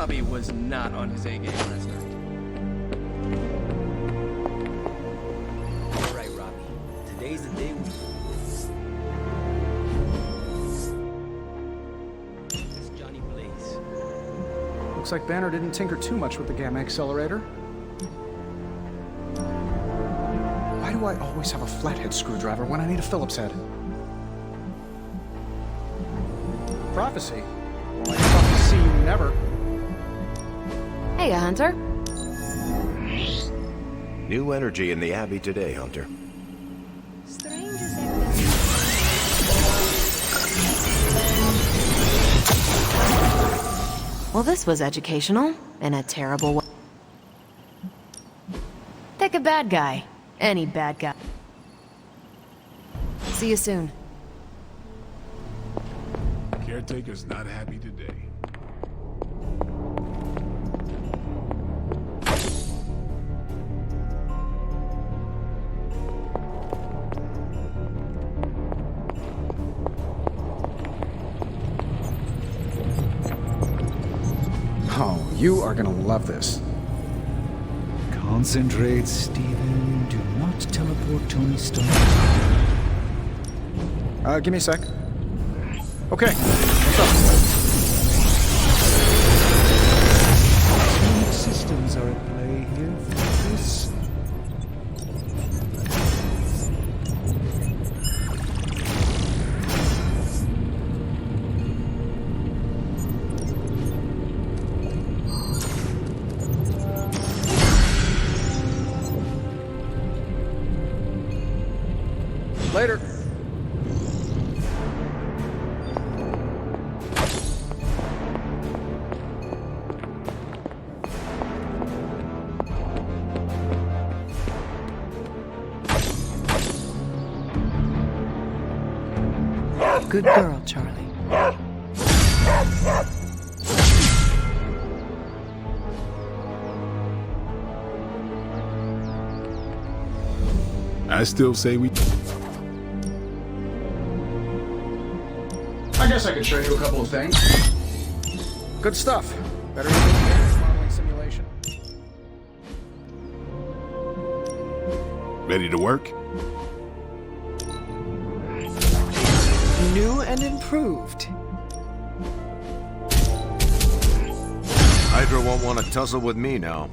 Robbie was not on his A game last night. All right, Robbie. Today's the day we... It's Johnny Blaze. Looks like Banner didn't tinker too much with the gamma accelerator. Why do I always have a flathead screwdriver when I need a Phillips head? Prophecy? Well, I thought to see you never. Hey, Hunter. New energy in the Abbey today, Hunter. Strange as Well, this was educational, in a terrible way. Pick a bad guy. Any bad guy. See you soon. Caretaker's not happy today. Oh, you are gonna love this. Concentrate, Steven. Do not teleport Tony Stark. Give me a sec. Okay, what's up? Sonic systems are at play here, Focus. Later. Good girl, Charlie. I still say we... I guess I could show you a couple of things. Good stuff. Better than the modeling simulation. Ready to work? New and improved. Hydra won't want to tussle with me now.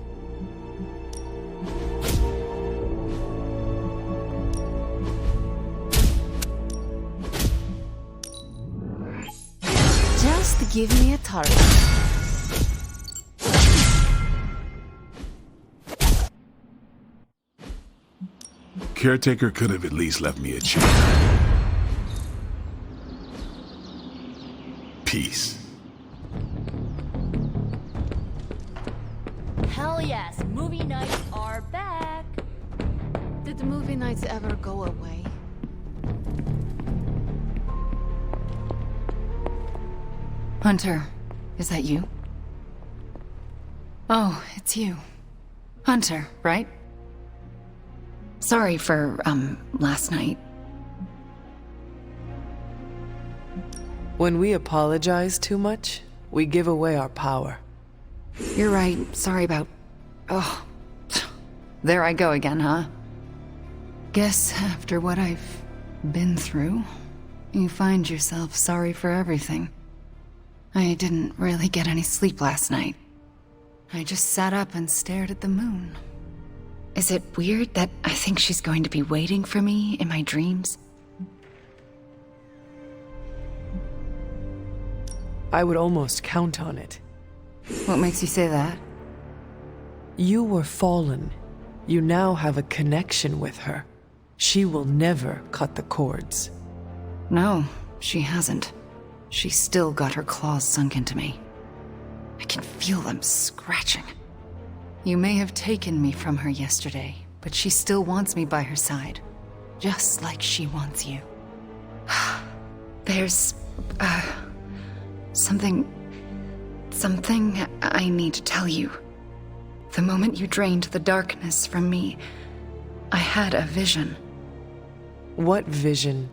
Just give me a target. Caretaker could have at least left me a chance. Peace. Hell yes, movie nights are back. Did the movie nights ever go away? Hunter, is that you? Oh, it's you. Hunter, right? Sorry for, last night. When we apologize too much, we give away our power. You're right. Sorry about... Oh. There I go again, huh? Guess after what I've been through, you find yourself sorry for everything. I didn't really get any sleep last night. I just sat up and stared at the moon. Is it weird that I think she's going to be waiting for me in my dreams? I would almost count on it. What makes you say that? You were fallen. You now have a connection with her. She will never cut the cords. No, she hasn't. She's still got her claws sunk into me. I can feel them scratching. You may have taken me from her yesterday, but she still wants me by her side. Just like she wants you. There's... something I need to tell you. The moment you drained the darkness from me, I had a vision. What vision?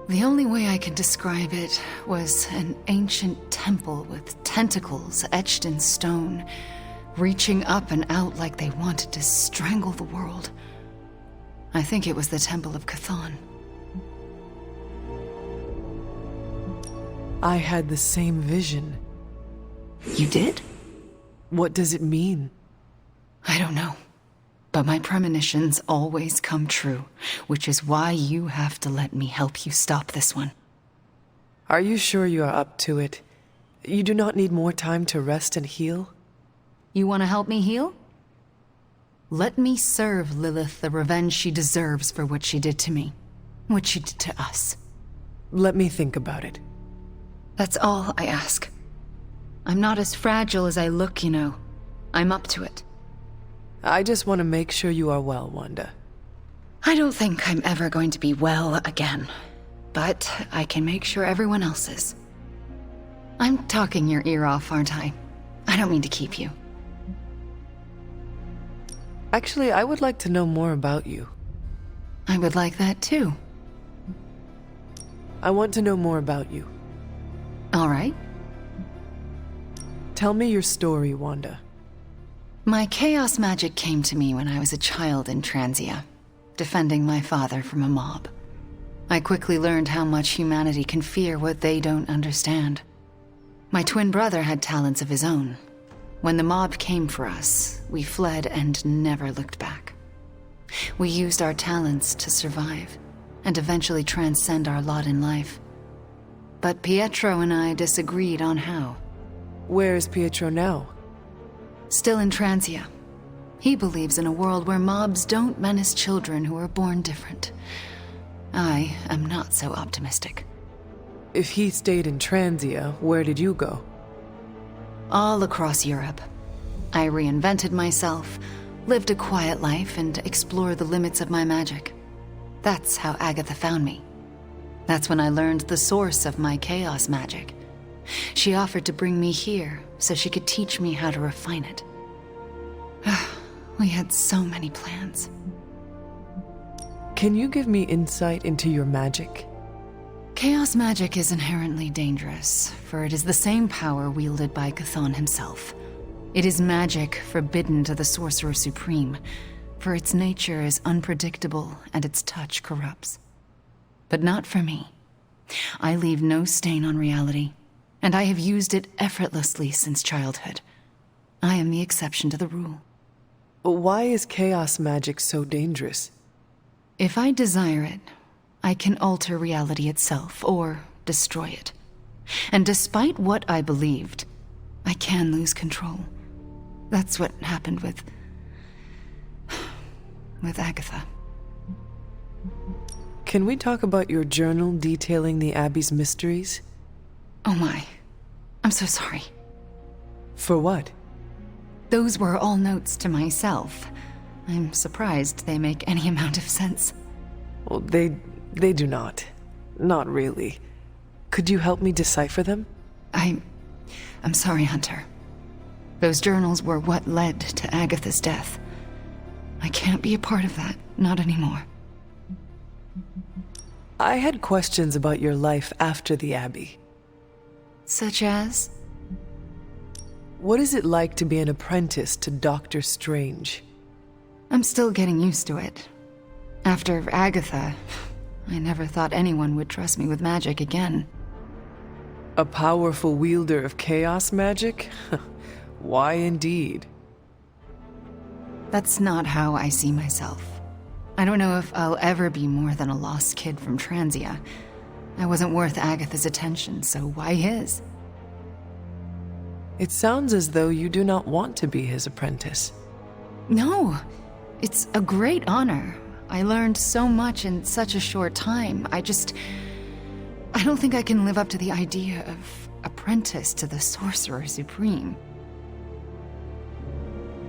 The only way I can describe it was an ancient temple with tentacles etched in stone, reaching up and out like they wanted to strangle the world. I think it was the Temple of Chthon. I had the same vision. You did? What does it mean? I don't know. But my premonitions always come true, which is why you have to let me help you stop this one. Are you sure you are up to it? You do not need more time to rest and heal? You want to help me heal? Let me serve Lilith the revenge she deserves for what she did to me. What she did to us. Let me think about it. That's all I ask. I'm not as fragile as I look, you know. I'm up to it. I just want to make sure you are well, Wanda. I don't think I'm ever going to be well again. But I can make sure everyone else is. I'm talking your ear off, aren't I? I don't mean to keep you. Actually, I would like to know more about you. I would like that too. I want to know more about you. All right. Tell me your story, Wanda. My chaos magic came to me when I was a child in Transia, defending my father from a mob. I quickly learned how much humanity can fear what they don't understand. My twin brother had talents of his own. When the mob came for us, we fled and never looked back. We used our talents to survive, and eventually transcend our lot in life. But Pietro and I disagreed on how. Where is Pietro now? Still in Transia. He believes in a world where mobs don't menace children who are born different. I am not so optimistic. If he stayed in Transia, where did you go? All across Europe. I reinvented myself, lived a quiet life, and explored the limits of my magic. That's how Agatha found me. That's when I learned the source of my chaos magic. She offered to bring me here so she could teach me how to refine it. We had so many plans. Can you give me insight into your magic? Chaos magic is inherently dangerous, for it is the same power wielded by Chthon himself. It is magic forbidden to the Sorcerer Supreme, for its nature is unpredictable and its touch corrupts. But not for me. I leave no stain on reality, and I have used it effortlessly since childhood. I am the exception to the rule. Why is chaos magic so dangerous? If I desire it, I can alter reality itself, or destroy it. And despite what I believed, I can lose control. That's what happened with Agatha. Can we talk about your journal detailing the Abbey's mysteries? Oh my. I'm so sorry. For what? Those were all notes to myself. I'm surprised they make any amount of sense. Well, they do not. Not really. Could you help me decipher them? I'm sorry, Hunter. Those journals were what led to Agatha's death. I can't be a part of that, not anymore. I had questions about your life after the Abbey. Such as? What is it like to be an apprentice to Doctor Strange? I'm still getting used to it. After Agatha, I never thought anyone would trust me with magic again. A powerful wielder of chaos magic? Why indeed? That's not how I see myself. I don't know if I'll ever be more than a lost kid from Transia. I wasn't worth Agatha's attention, so why his? It sounds as though you do not want to be his apprentice. No, it's a great honor. I learned so much in such a short time. I don't think I can live up to the idea of apprentice to the Sorcerer Supreme.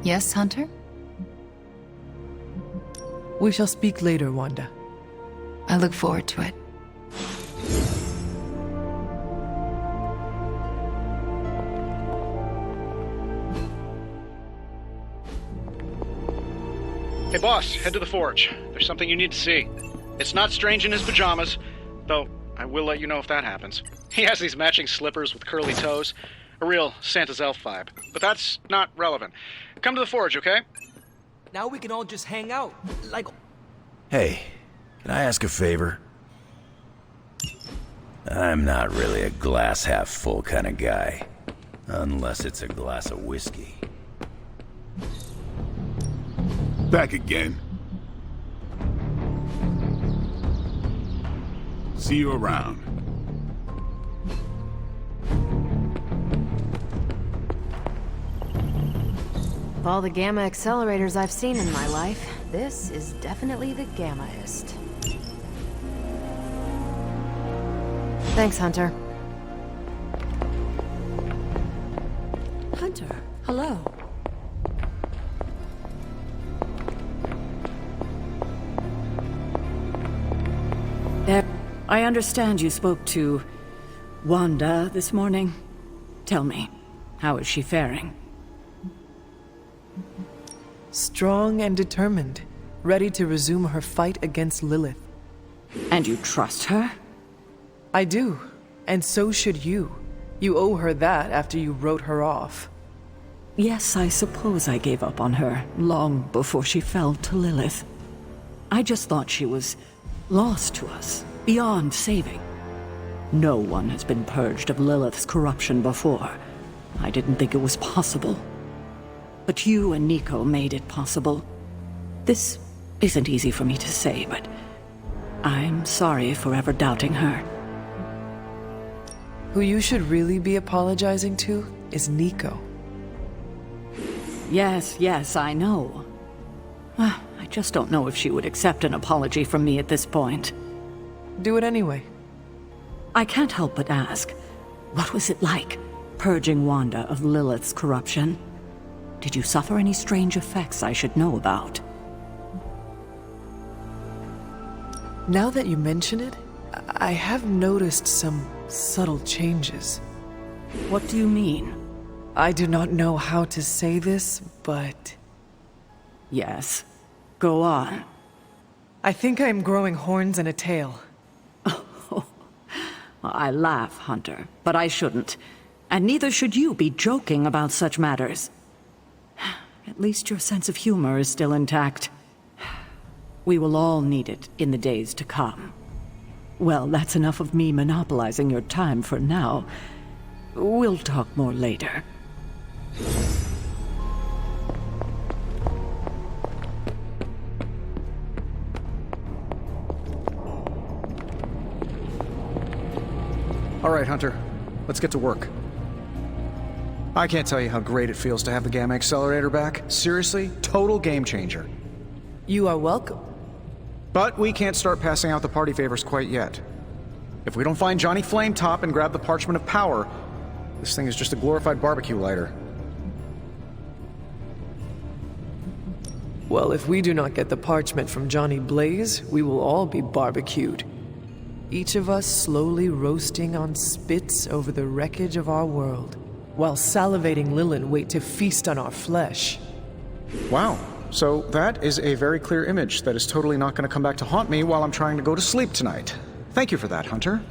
Yes, Hunter? We shall speak later, Wanda. I look forward to it. Hey boss, head to the forge. There's something you need to see. It's not Strange in his pajamas, though I will let you know if that happens. He has these matching slippers with curly toes. A real Santa's elf vibe. But that's not relevant. Come to the forge, okay? Now we can all just hang out. Like, Hey, can I ask a favor? I'm not really a glass half full kind of guy. Unless it's a glass of whiskey. Back again. See you around. Of all the gamma accelerators I've seen in my life, this is definitely the gammaest. Thanks, Hunter. Hunter, hello. I understand you spoke to Wanda this morning. Tell me, how is she faring? Strong and determined, ready to resume her fight against Lilith. And you trust her? I do, and so should you. You owe her that after you wrote her off. Yes, I suppose I gave up on her long before she fell to Lilith. I just thought she was lost to us, beyond saving. No one has been purged of Lilith's corruption before. I didn't think it was possible. But you and Nico made it possible. This isn't easy for me to say, but I'm sorry for ever doubting her. Who you should really be apologizing to is Nico. Yes, I know. I just don't know if she would accept an apology from me at this point. Do it anyway. I can't help but ask, what was it like, purging Wanda of Lilith's corruption? Did you suffer any strange effects I should know about? Now that you mention it, I have noticed some subtle changes. What do you mean? I do not know how to say this, but... Yes. Go on. I think I am growing horns and a tail. I laugh, Hunter, but I shouldn't. And neither should you be joking about such matters. At least your sense of humor is still intact. We will all need it in the days to come. Well, that's enough of me monopolizing your time for now. We'll talk more later. All right, Hunter. Let's get to work. I can't tell you how great it feels to have the Gamma Accelerator back. Seriously, total game changer. You are welcome. But we can't start passing out the party favors quite yet. If we don't find Johnny Flametop and grab the Parchment of Power, this thing is just a glorified barbecue lighter. Well, if we do not get the parchment from Johnny Blaze, we will all be barbecued. Each of us slowly roasting on spits over the wreckage of our world, while salivating Lilin wait to feast on our flesh. Wow. So that is a very clear image that is totally not going to come back to haunt me while I'm trying to go to sleep tonight. Thank you for that, Hunter.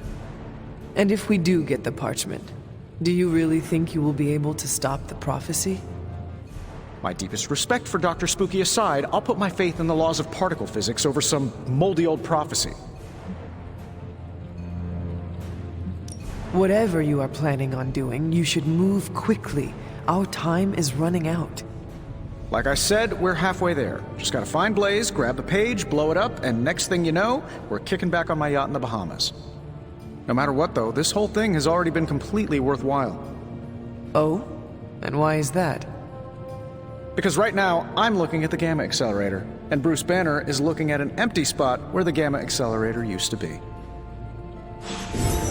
And if we do get the parchment, do you really think you will be able to stop the prophecy? My deepest respect for Dr. Spooky aside, I'll put my faith in the laws of particle physics over some moldy old prophecy. Whatever you are planning on doing, you should move quickly. Our time is running out. Like I said, we're halfway there. Just gotta find Blaze, grab the page, blow it up, and next thing you know, we're kicking back on my yacht in the Bahamas. No matter what, though, this whole thing has already been completely worthwhile. Oh? And why is that? Because right now, I'm looking at the Gamma Accelerator, and Bruce Banner is looking at an empty spot where the Gamma Accelerator used to be.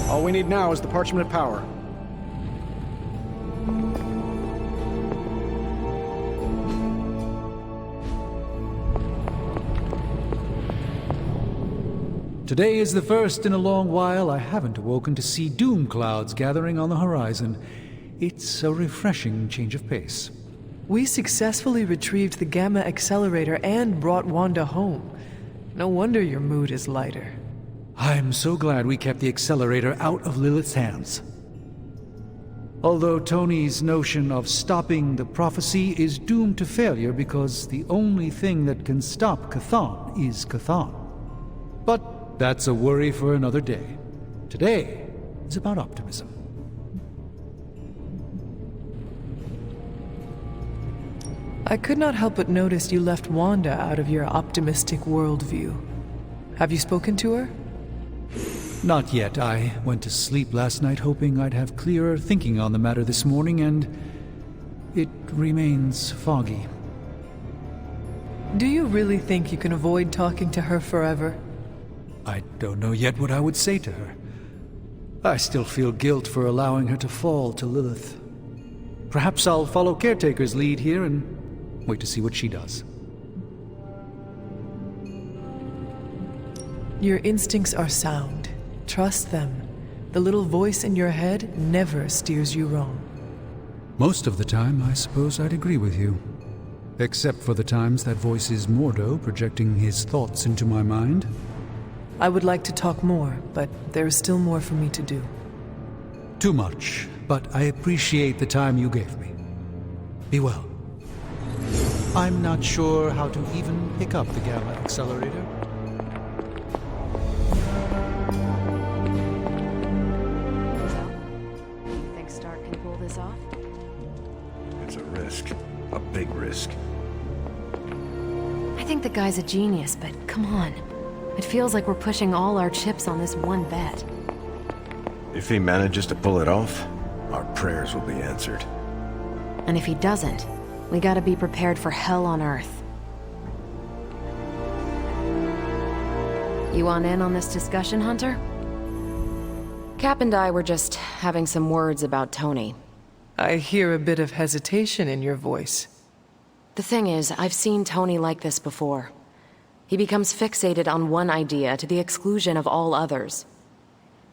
All we need now is the Parchment of Power. Today is the first in a long while I haven't awoken to see doom clouds gathering on the horizon. It's a refreshing change of pace. We successfully retrieved the Gamma Accelerator and brought Wanda home. No wonder your mood is lighter. I'm so glad we kept the accelerator out of Lilith's hands. Although Tony's notion of stopping the prophecy is doomed to failure because the only thing that can stop Chthon is Chthon. But that's a worry for another day. Today is about optimism. I could not help but notice you left Wanda out of your optimistic worldview. Have you spoken to her? Not yet. I went to sleep last night hoping I'd have clearer thinking on the matter this morning, and it remains foggy. Do you really think you can avoid talking to her forever? I don't know yet what I would say to her. I still feel guilt for allowing her to fall to Lilith. Perhaps I'll follow Caretaker's lead here and wait to see what she does. Your instincts are sound. Trust them. The little voice in your head never steers you wrong. Most of the time, I suppose I'd agree with you. Except for the times that voice is Mordo projecting his thoughts into my mind. I would like to talk more, but there is still more for me to do. Too much, but I appreciate the time you gave me. Be well. I'm not sure how to even pick up the Gamma Accelerator. You think Stark can pull this off? It's a risk. A big risk. I think the guy's a genius, but come on. It feels like we're pushing all our chips on this one bet. If he manages to pull it off, our prayers will be answered. And if he doesn't, we gotta be prepared for hell on Earth. You want in on this discussion, Hunter? Cap and I were just having some words about Tony. I hear a bit of hesitation in your voice. The thing is, I've seen Tony like this before. He becomes fixated on one idea to the exclusion of all others.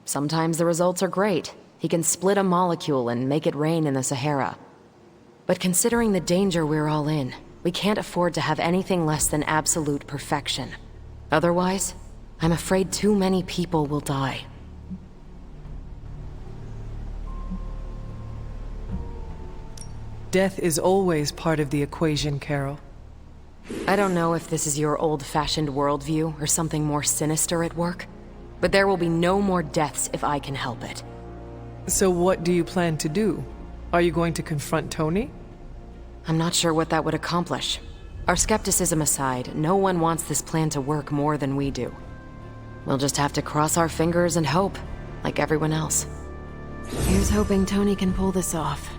Sometimes the results are great. He can split a molecule and make it rain in the Sahara. But considering the danger we're all in, we can't afford to have anything less than absolute perfection. Otherwise, I'm afraid too many people will die. Death is always part of the equation, Carol. I don't know if this is your old-fashioned worldview or something more sinister at work, but there will be no more deaths if I can help it. So what do you plan to do? Are you going to confront Tony? I'm not sure what that would accomplish. Our skepticism aside, no one wants this plan to work more than we do. We'll just have to cross our fingers and hope, like everyone else. Here's hoping Tony can pull this off.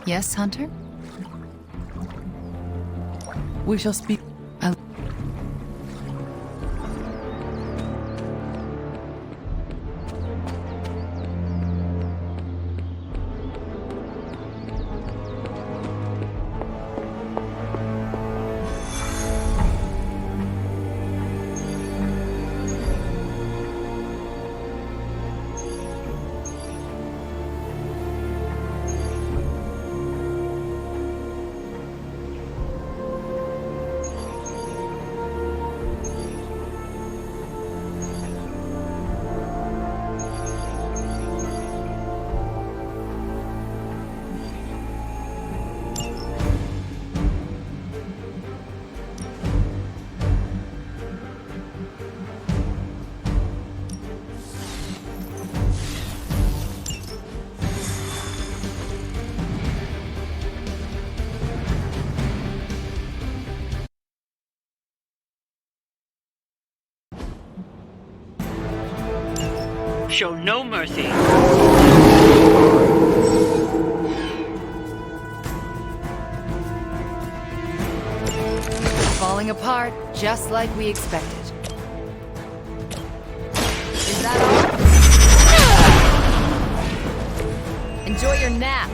Yes, Hunter? We shall speak. Show no mercy. Falling apart, just like we expected. Is that all? Enjoy your nap.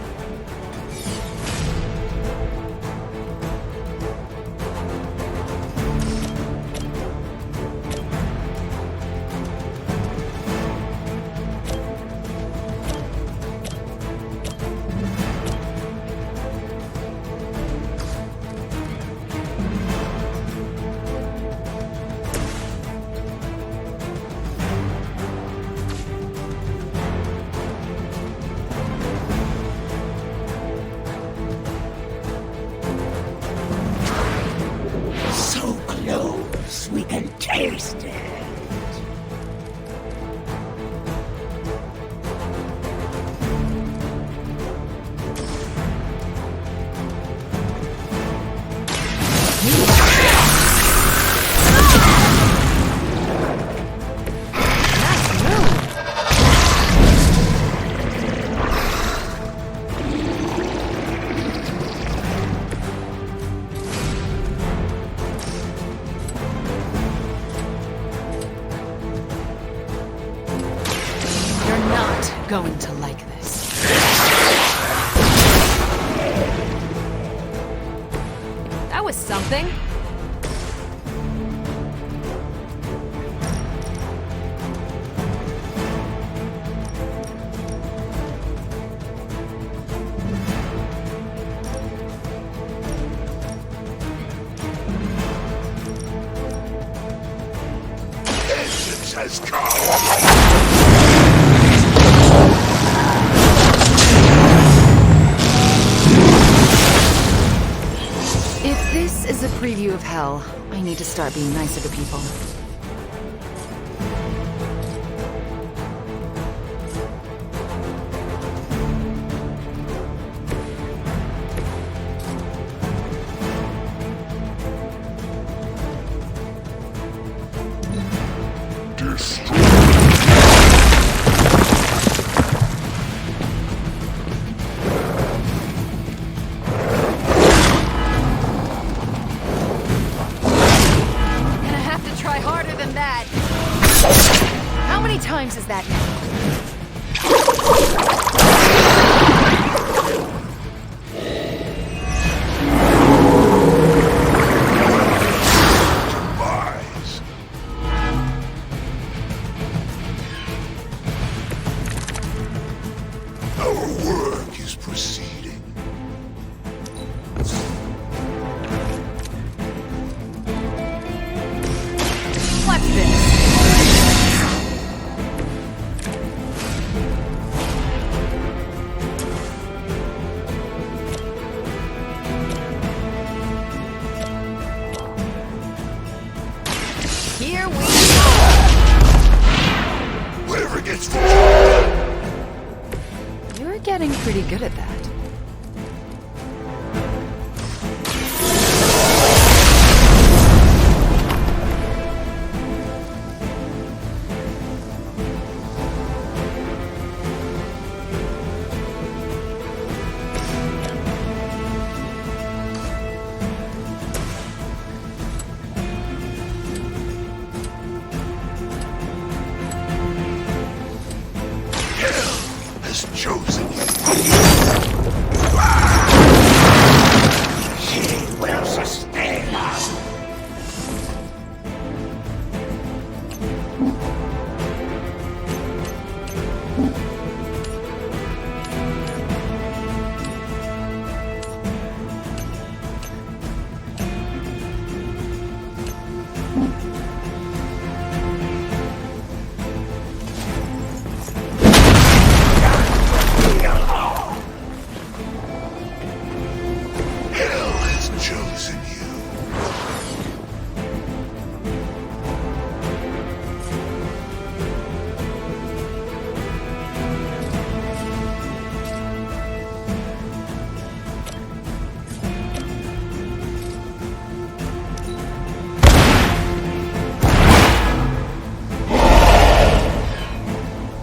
not going to like this. That was something. Vengeance has come! If this is a preview of hell, I need to start being nicer to people. Gonna have to try harder than that. How many times is that now? Lies. Our work is proceeding. What's this? Here we go! Whatever gets the job done. You're getting pretty good at that. Has chosen you. She will sustain us. Hell has chosen you.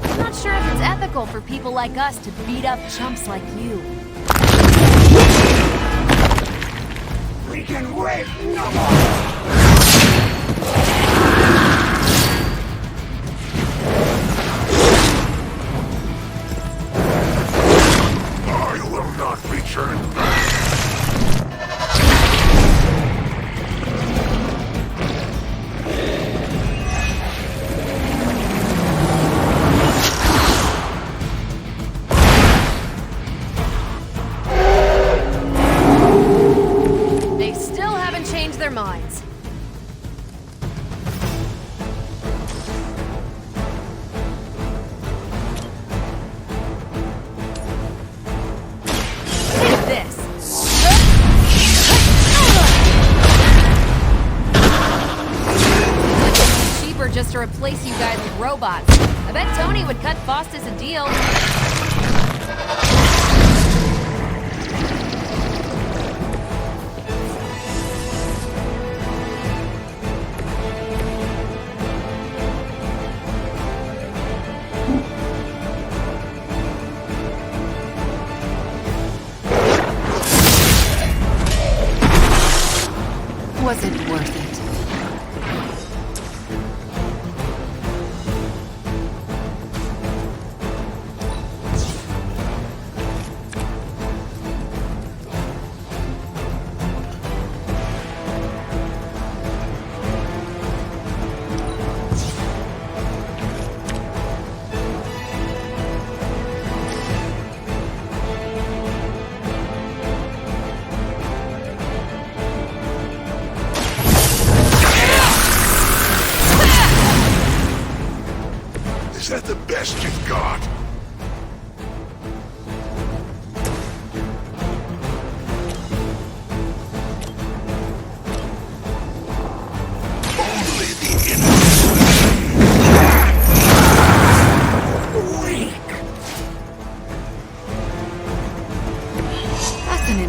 I'm not sure if it's ethical for people like us to beat up chumps like you. We can wait no more. I will not return back. They still haven't changed their minds. Take this. Cheaper just to replace you guys with robots. I bet Tony would cut Faustus a deal. Was it worth it?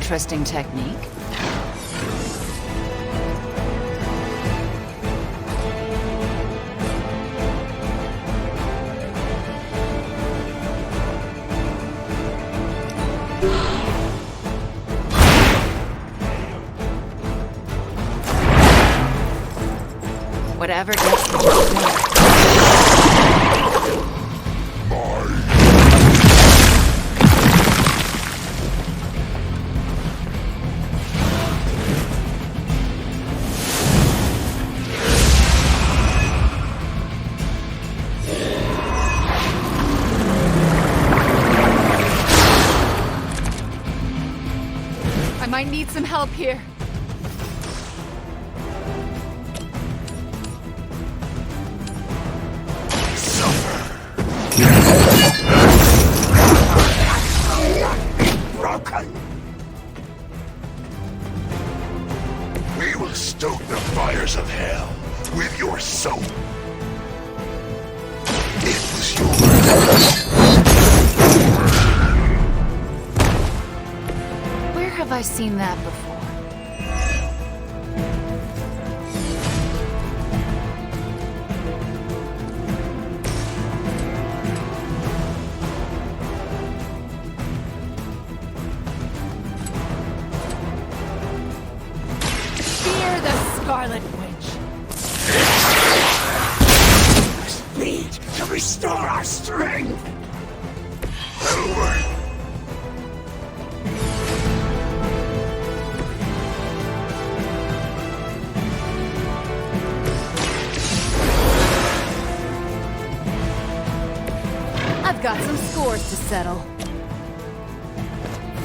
interesting technique. Whatever gets the job done. I might need some help here. We will stoke the fires of hell with your soul. It was yours. Where have I seen that before? Fear the Scarlet Witch. Need to restore our strength. That'll work. I've got some scores to settle.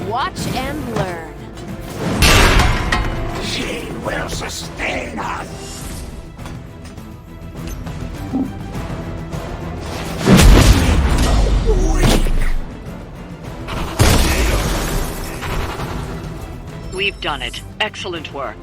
Watch and learn. She will sustain us. We've done it. Excellent work.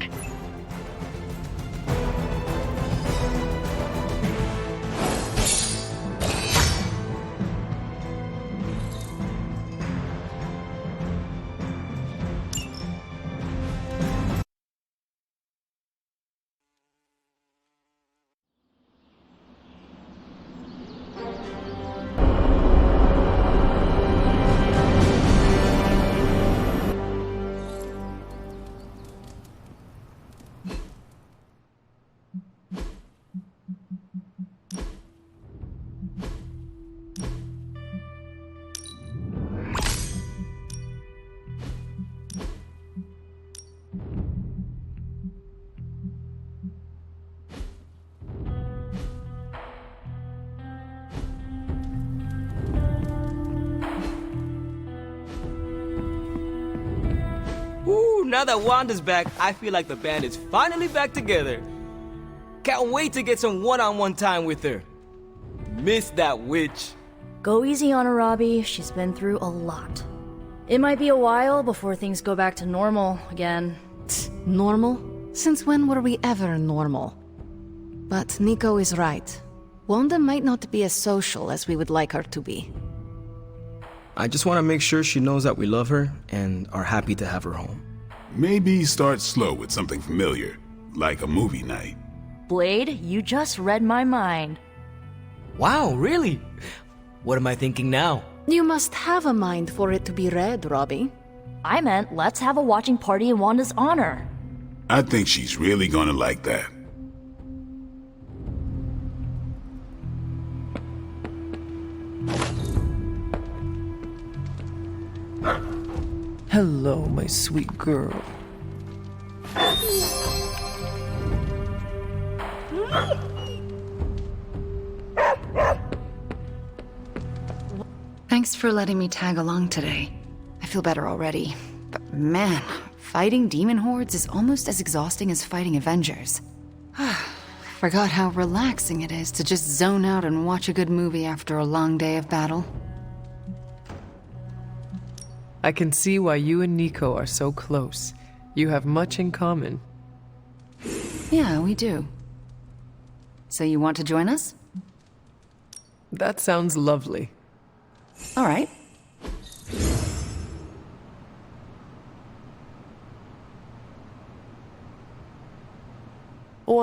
Ooh, now that Wanda's back, I feel like the band is finally back together. Can't wait to get some one-on-one time with her. Miss that witch. Go easy on her, Robbie. She's been through a lot. It might be a while before things go back to normal again. Normal? Since when were we ever normal? But Nico is right. Wanda might not be as social as we would like her to be. I just want to make sure she knows that we love her and are happy to have her home. Maybe start slow with something familiar, like a movie night. Blade, you just read my mind. Wow, really? What am I thinking now? You must have a mind for it to be read, Robbie. I meant let's have a watching party in Wanda's honor. I think she's really gonna like that. Hello, my sweet girl. Thanks for letting me tag along today. I feel better already. But man, fighting demon hordes is almost as exhausting as fighting Avengers. Forgot how relaxing it is to just zone out and watch a good movie after a long day of battle. I can see why you and Nico are so close. You have much in common. Yeah, we do. So you want to join us? That sounds lovely. All right.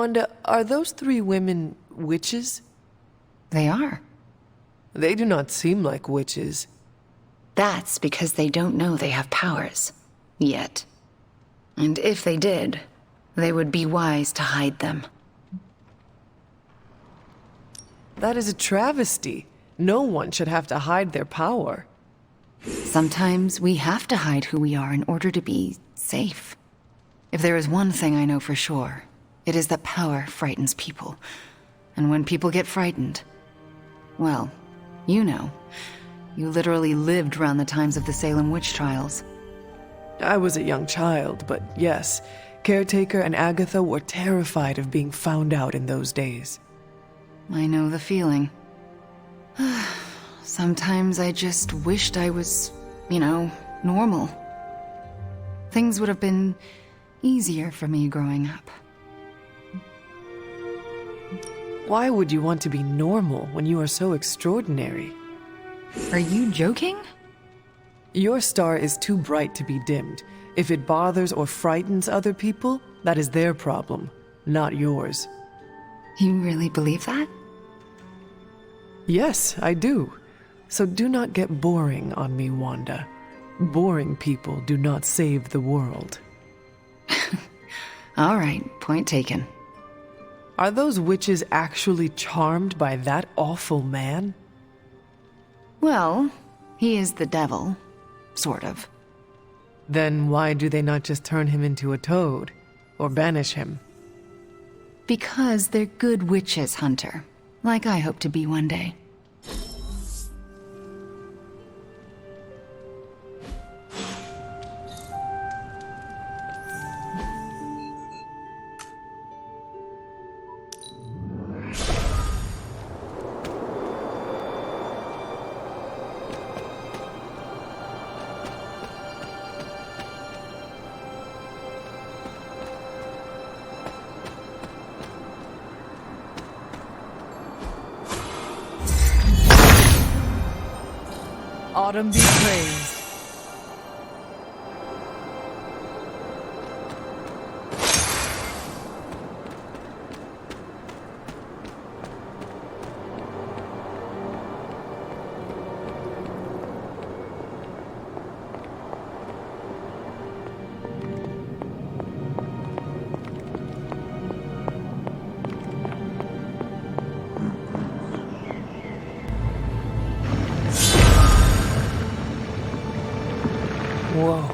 Wanda, are those three women witches? They are. They do not seem like witches. That's because they don't know they have powers. Yet. And if they did, they would be wise to hide them. That is a travesty. No one should have to hide their power. Sometimes we have to hide who we are in order to be safe. If there is one thing I know for sure, it is that power frightens people. And when people get frightened, well, you know. You literally lived around the times of the Salem witch trials. I was a young child, but yes, Caretaker and Agatha were terrified of being found out in those days. I know the feeling. Sometimes I just wished I was, normal. Things would have been easier for me growing up. Why would you want to be normal when you are so extraordinary? Are you joking? Your star is too bright to be dimmed. If it bothers or frightens other people, that is their problem, not yours. You really believe that? Yes, I do. So do not get boring on me, Wanda. Boring people do not save the world. All right, point taken. Are those witches actually charmed by that awful man? Well, he is the devil. Sort of. Then why do they not just turn him into a toad? Or banish him? Because they're good witches, Hunter. Like I hope to be one day. Autumn be praised. Whoa.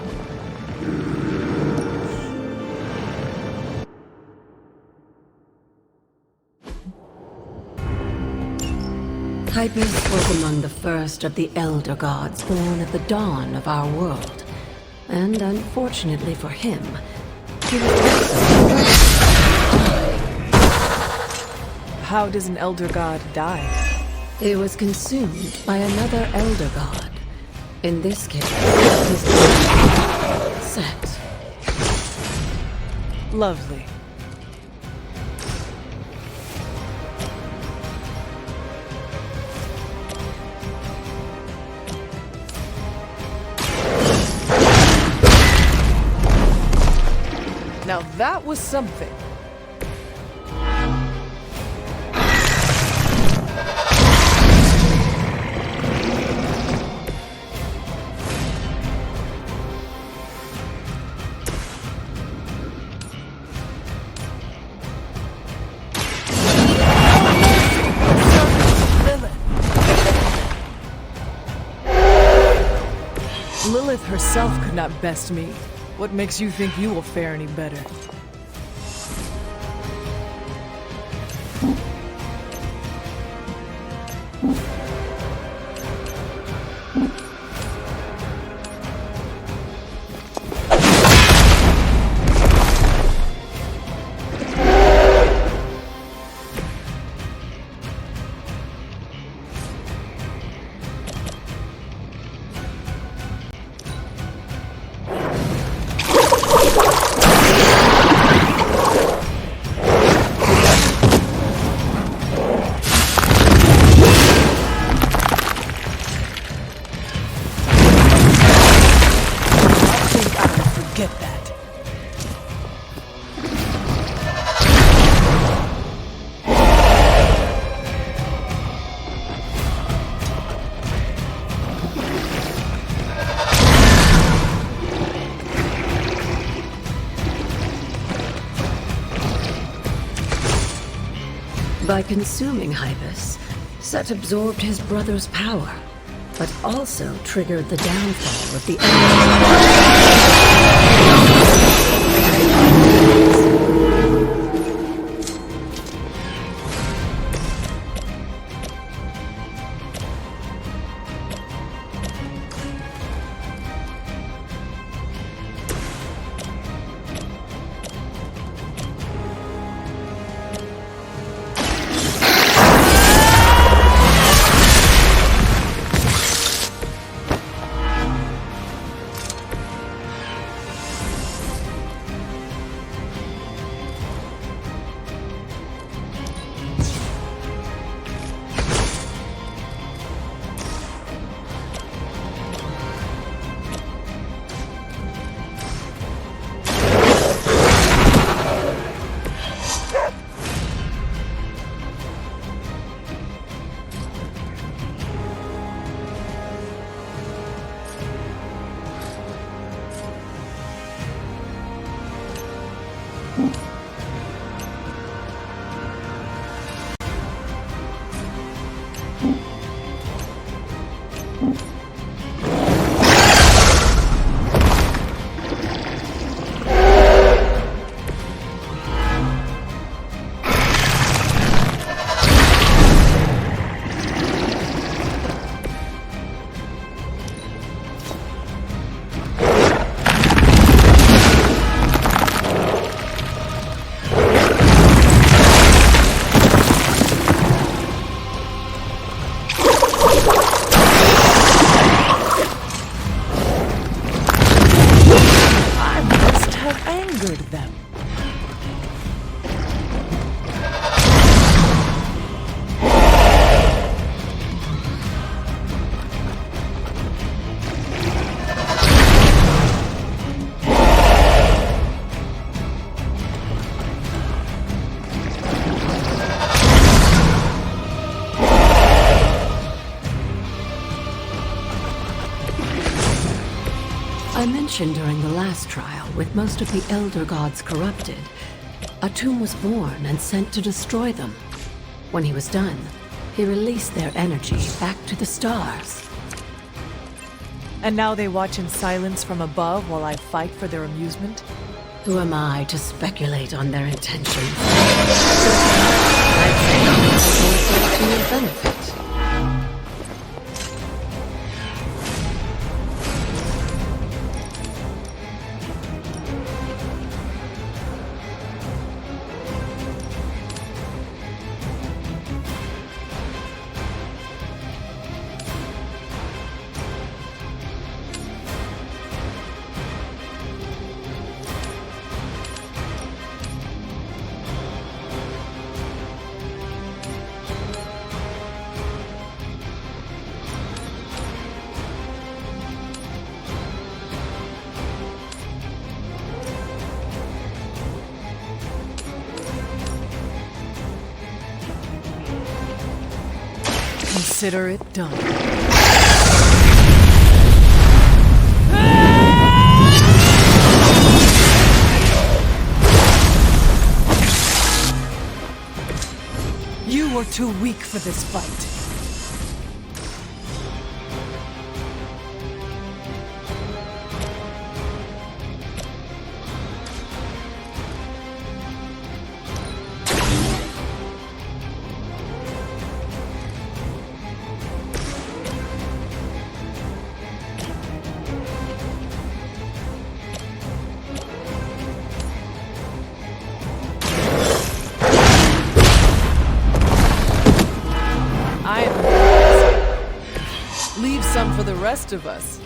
Typus was among the first of the Elder Gods born at the dawn of our world. And unfortunately for him, he was also... How does an Elder God die? He was consumed by another Elder God. In this case, his blood set. Lovely. Now that was something. Lilith herself could not best me. What makes you think you will fare any better? By consuming Hypus, Set absorbed his brother's power, but also triggered the downfall of the I mentioned during the last trial, with most of the Elder Gods corrupted, Atum was born and sent to destroy them. When he was done, he released their energy back to the stars. And now they watch in silence from above while I fight for their amusement? Who am I to speculate on their intentions? I'd say to your benefit. Consider it done. You were too weak for this fight. Leave some for the rest of us.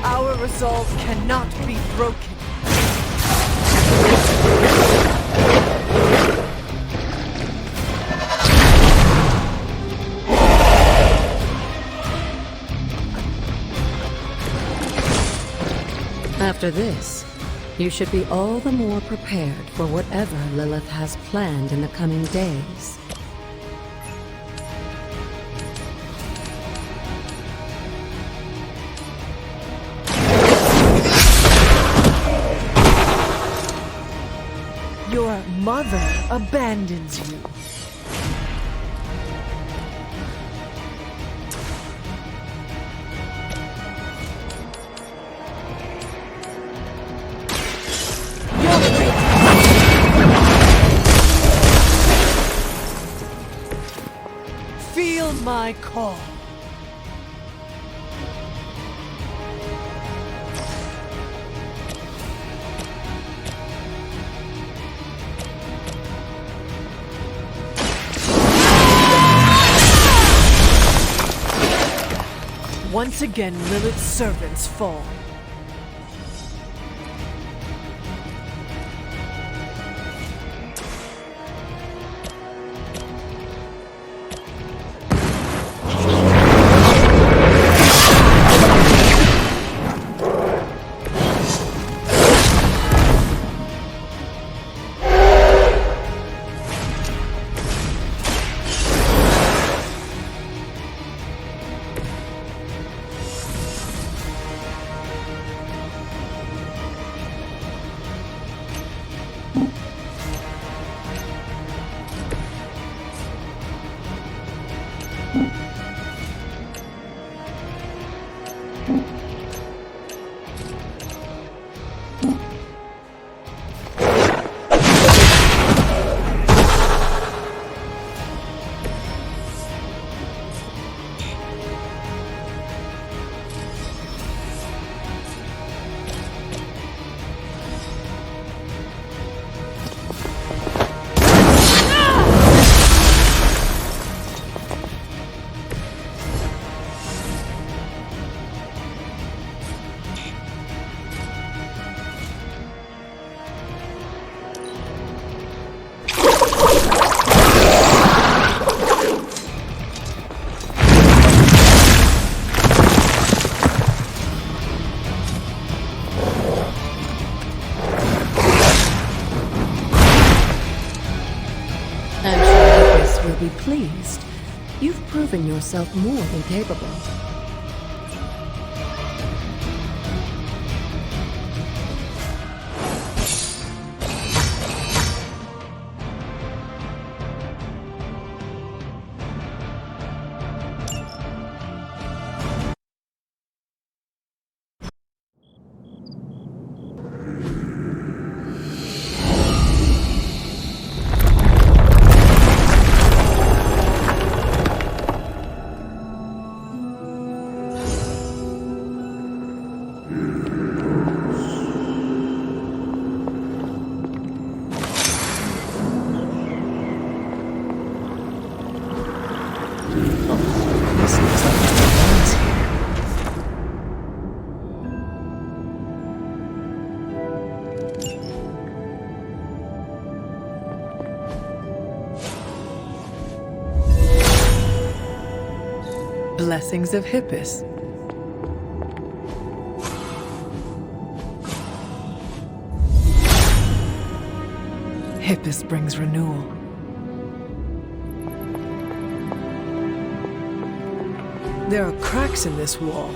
Our resolve cannot be broken. After this, you should be all the more prepared for whatever Lilith has planned in the coming days. Your mother abandons you. Feel my call. Once again, Lilith's servants fall. Be pleased. You've proven yourself more than capable. Blessings of Hippus. Hippus brings renewal. There are cracks in this wall.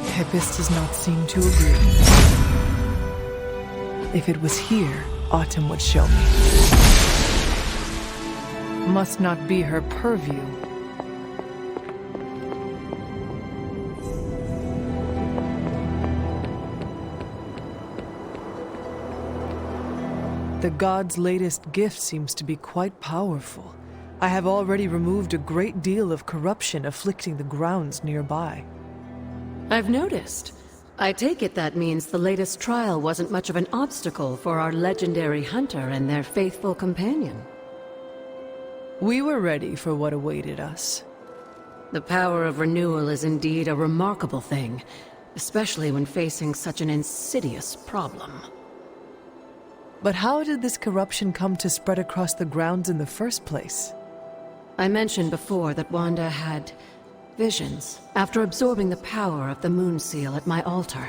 Hippus does not seem to agree. If it was here, Autumn would show me. Must not be her purview. The god's latest gift seems to be quite powerful. I have already removed a great deal of corruption afflicting the grounds nearby. I've noticed. I take it that means the latest trial wasn't much of an obstacle for our legendary hunter and their faithful companion. We were ready for what awaited us. The power of renewal is indeed a remarkable thing, especially when facing such an insidious problem. But how did this corruption come to spread across the grounds in the first place? I mentioned before that Wanda had Visions, after absorbing the power of the Moon Seal at my altar.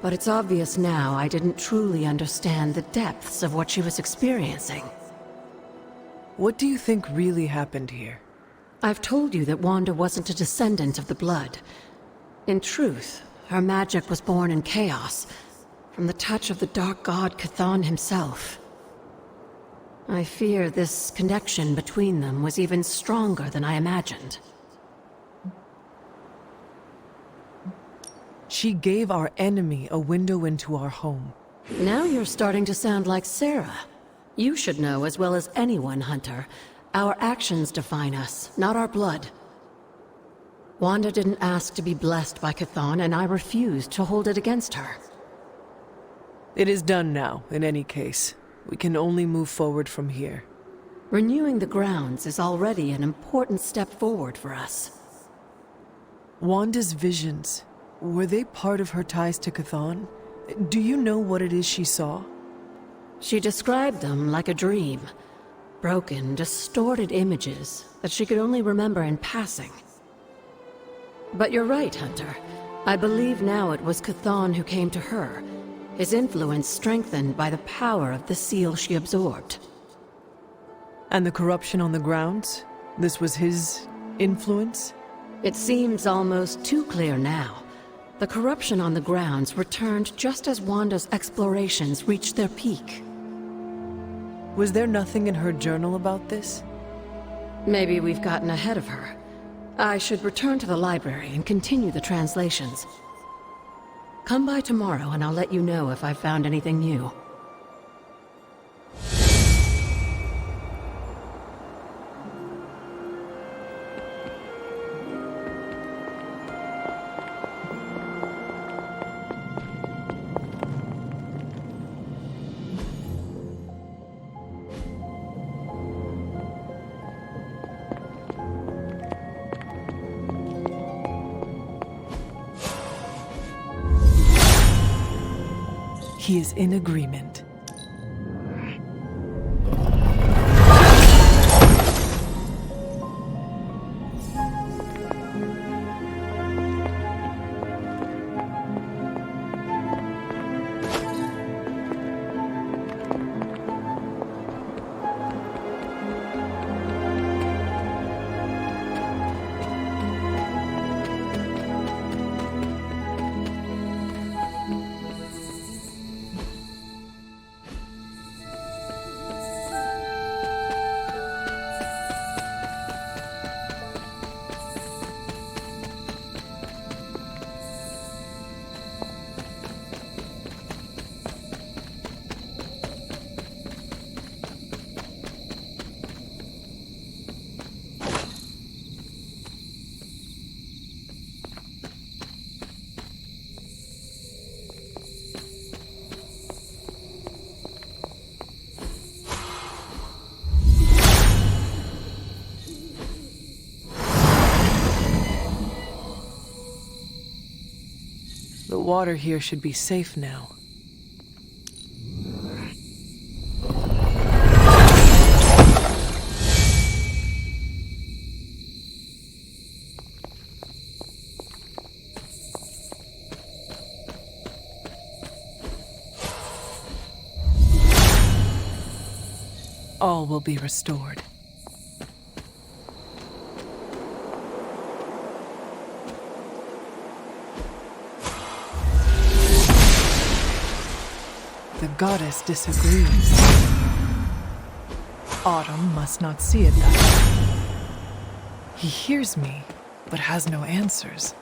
But it's obvious now I didn't truly understand the depths of what she was experiencing. What do you think really happened here? I've told you that Wanda wasn't a descendant of the Blood. In truth, her magic was born in chaos, from the touch of the Dark God Chthon himself. I fear this connection between them was even stronger than I imagined. She gave our enemy a window into our home. Now you're starting to sound like Sarah. You should know as well as anyone, Hunter. Our actions define us, not our blood. Wanda didn't ask to be blessed by Chthon, and I refused to hold it against her. It is done now, in any case. We can only move forward from here. Renewing the grounds is already an important step forward for us. Wanda's visions, were they part of her ties to Chthon? Do you know what it is she saw? She described them like a dream. Broken, distorted images that she could only remember in passing. But you're right, Hunter. I believe now it was Chthon who came to her, his influence strengthened by the power of the seal she absorbed. And the corruption on the grounds? This was his influence? It seems almost too clear now. The corruption on the grounds returned just as Wanda's explorations reached their peak. Was there nothing in her journal about this? Maybe we've gotten ahead of her. I should return to the library and continue the translations. Come by tomorrow and I'll let you know if I've found anything new. He is in agreement. The water here should be safe now. All will be restored. The goddess disagrees. Autumn must not see it that way. He hears me, but has no answers.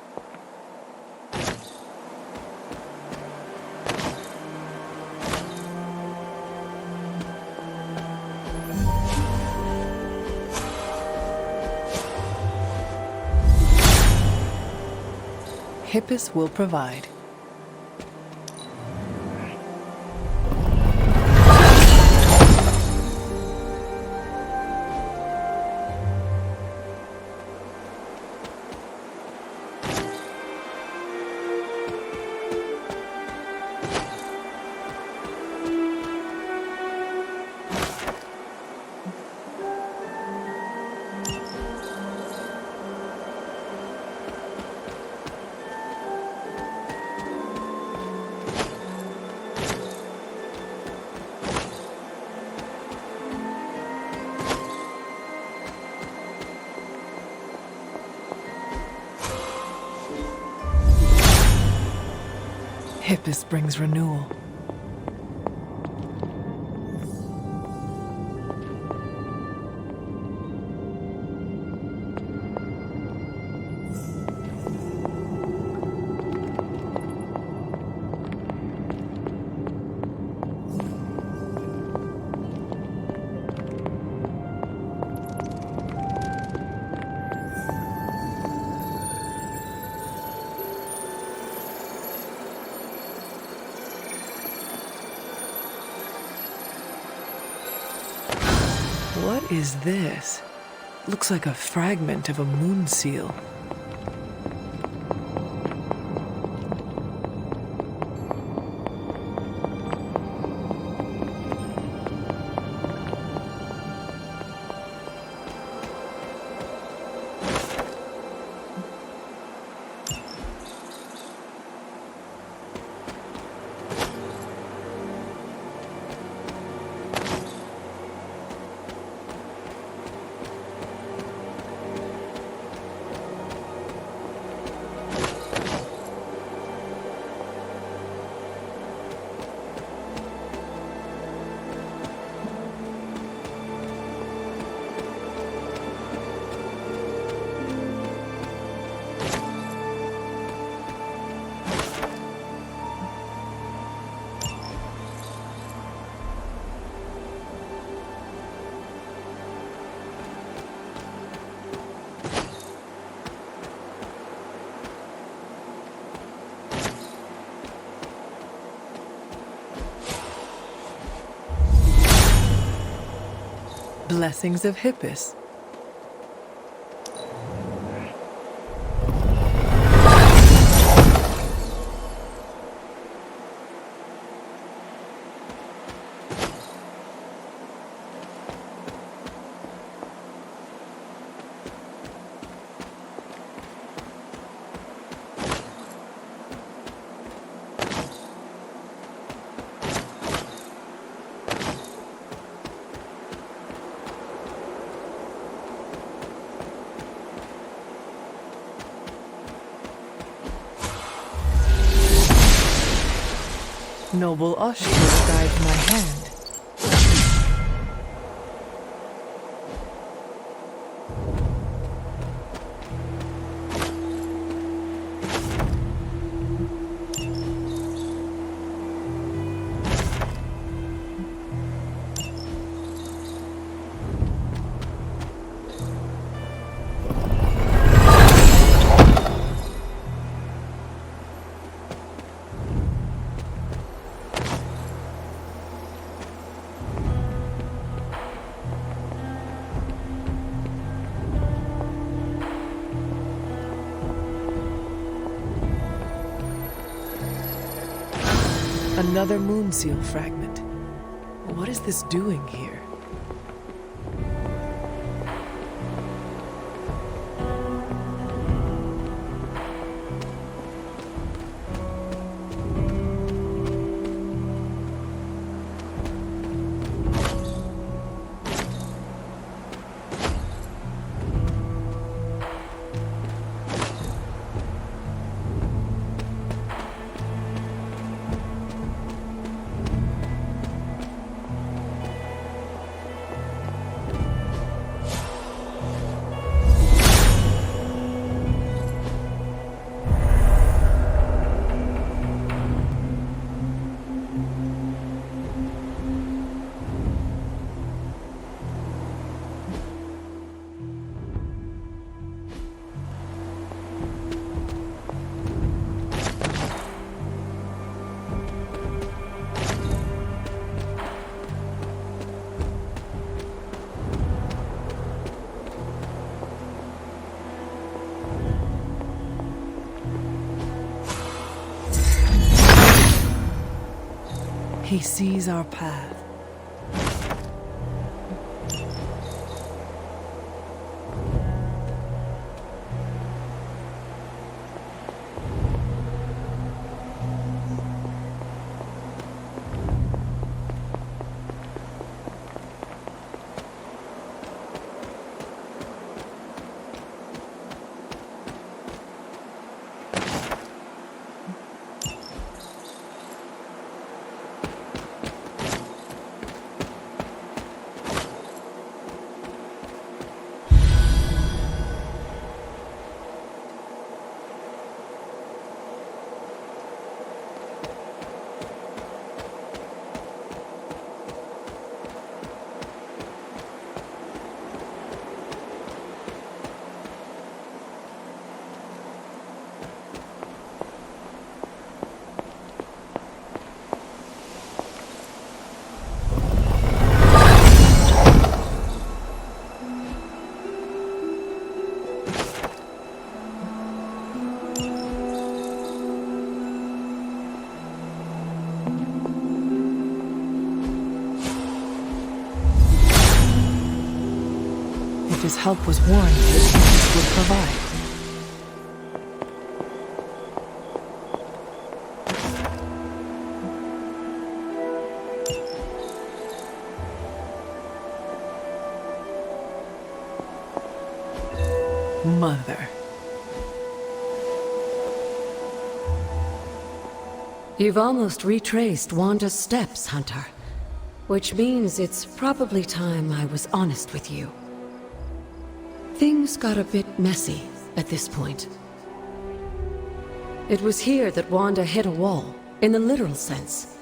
Hippus will provide. Hippus brings renewal. What is this? Looks like a fragment of a moon seal. Blessings of Hippus. Noble Ashtur guides my hand. Another moon seal fragment. What is this doing here? He sees our path. his help was warranted, Phoenix would provide. Mother. You've almost retraced Wanda's steps, Hunter. Which means it's probably time I was honest with you. Things got a bit messy at this point. It was here that Wanda hit a wall, in the literal sense.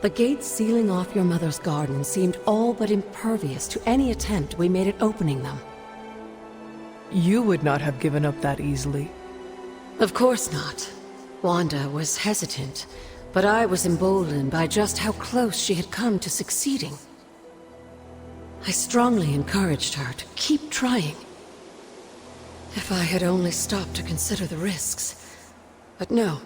The gates sealing off your mother's garden seemed all but impervious to any attempt we made at opening them. You would not have given up that easily. Of course not. Wanda was hesitant, but I was emboldened by just how close she had come to succeeding. I strongly encouraged her to keep trying. If I had only stopped to consider the risks. But no.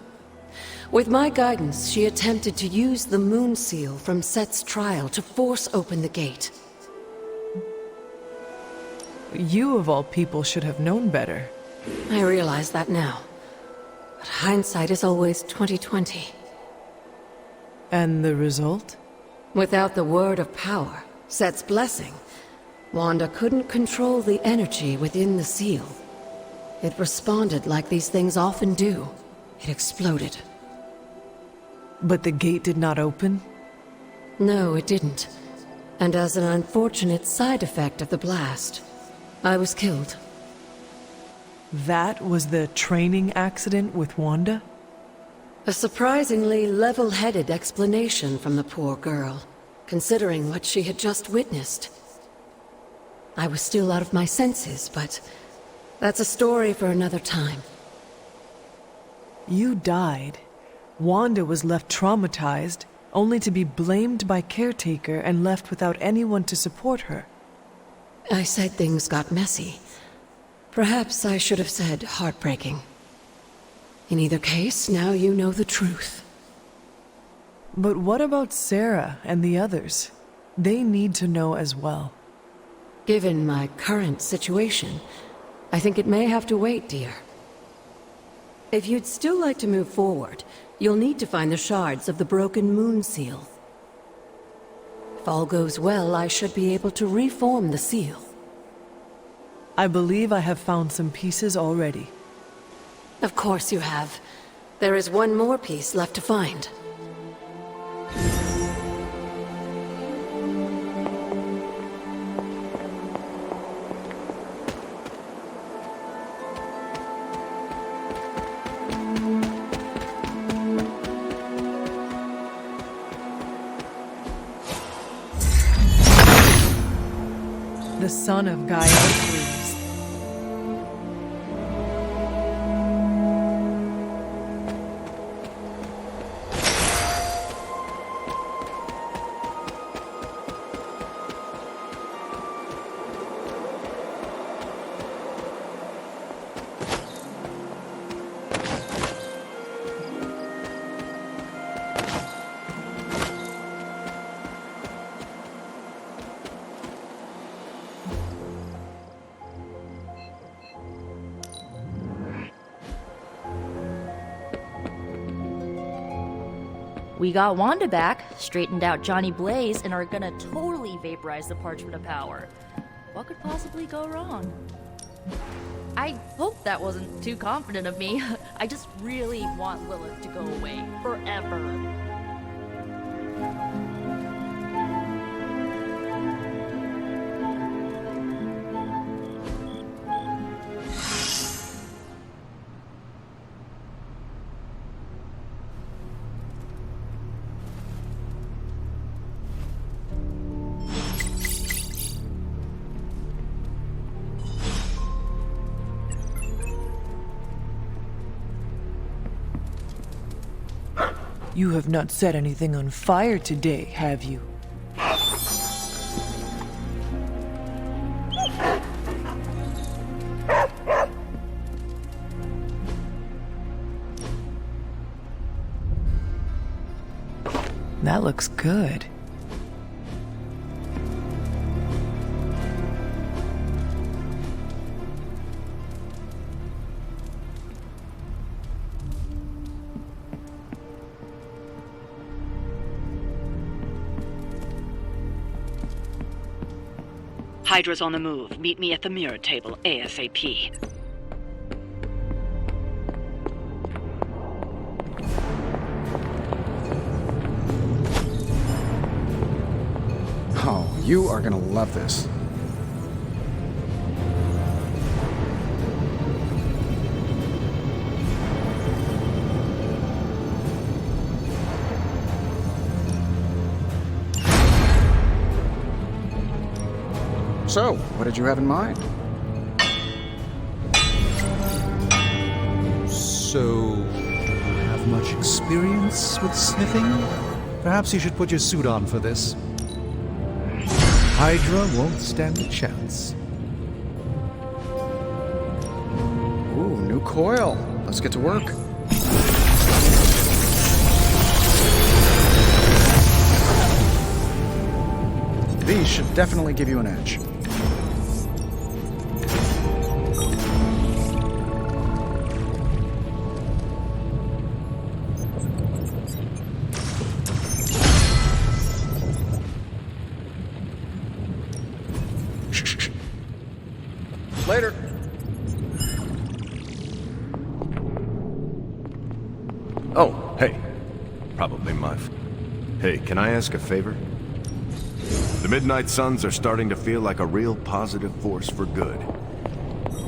With my guidance, she attempted to use the moon seal from Set's trial to force open the gate. You, of all people, should have known better. I realize that now. But hindsight is always 20/20. And the result? Without the word of power, Set's blessing, Wanda couldn't control the energy within the seal. It responded like these things often do. It exploded. But the gate did not open? No, it didn't. And as an unfortunate side effect of the blast, I was killed. That was the training accident with Wanda? A surprisingly level-headed explanation from the poor girl, considering what she had just witnessed. I was still out of my senses, but that's a story for another time. You died. Wanda was left traumatized, only to be blamed by Caretaker and left without anyone to support her. I said things got messy. Perhaps I should have said heartbreaking. In either case, now you know the truth. But what about Sarah and the others? They need to know as well. Given my current situation, I think it may have to wait, dear. If you'd still like to move forward, you'll need to find the shards of the broken moon seal. If all goes well, I should be able to reform the seal. I believe I have found some pieces already. Of course you have. There is one more piece left to find. The son of Gaia Hercules. We got Wanda back, straightened out Johnny Blaze, and are gonna totally vaporize the Parchment of Power. What could possibly go wrong? I hope that wasn't too confident of me. I just really want Lilith to go away forever. You have not set anything on fire today, have you? That looks good. Hydra's on the move. Meet me at the mirror table ASAP. Oh, you are gonna love this. So, what did you have in mind? So, have much experience with smithing? Perhaps you should put your suit on for this. Hydra won't stand a chance. Ooh, new coil. Let's get to work. These should definitely give you an edge. Later. Oh, hey. Probably Hey, can I ask a favor? The Midnight Suns are starting to feel like a real positive force for good.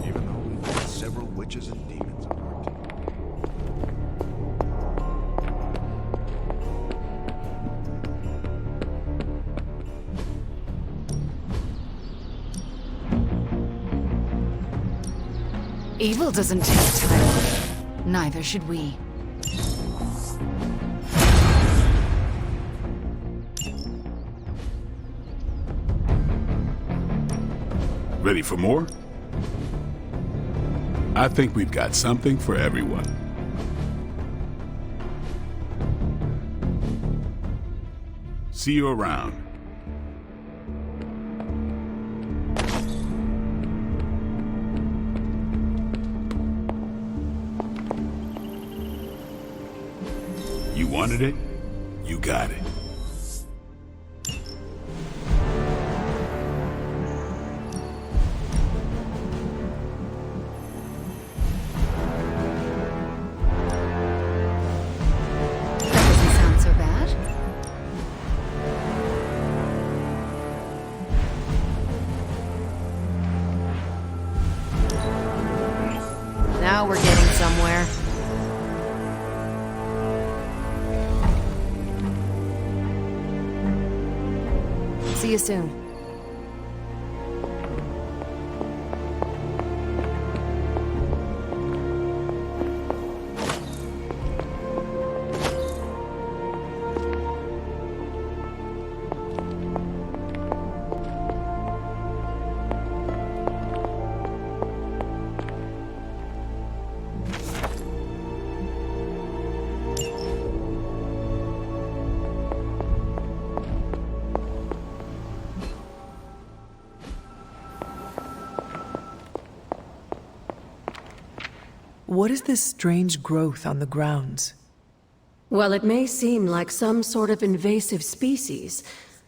Even though we've got several witches and demons on our team. Evil doesn't take time off. Neither should we. Ready for more? I think we've got something for everyone. See you around. You wanted it, you got it. Now we're getting somewhere. See you soon. What is this strange growth on the grounds? While it may seem like some sort of invasive species,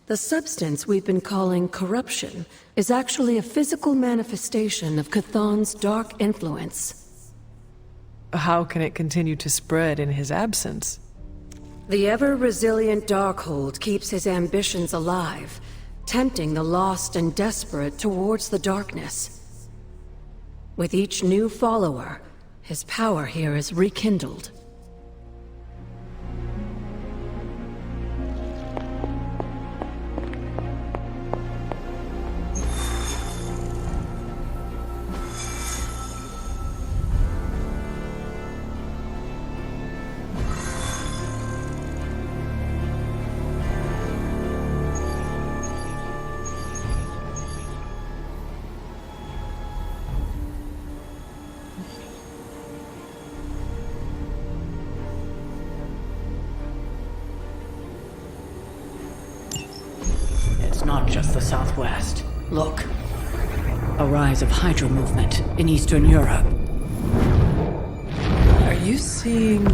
the substance we've been calling corruption is actually a physical manifestation of Chthon's dark influence. How can it continue to spread in his absence? The ever-resilient Darkhold keeps his ambitions alive, tempting the lost and desperate towards the darkness. With each new follower, his power here is rekindled. It's not just the Southwest. Look. A rise of Hydra movement in Eastern Europe. Are you seeing...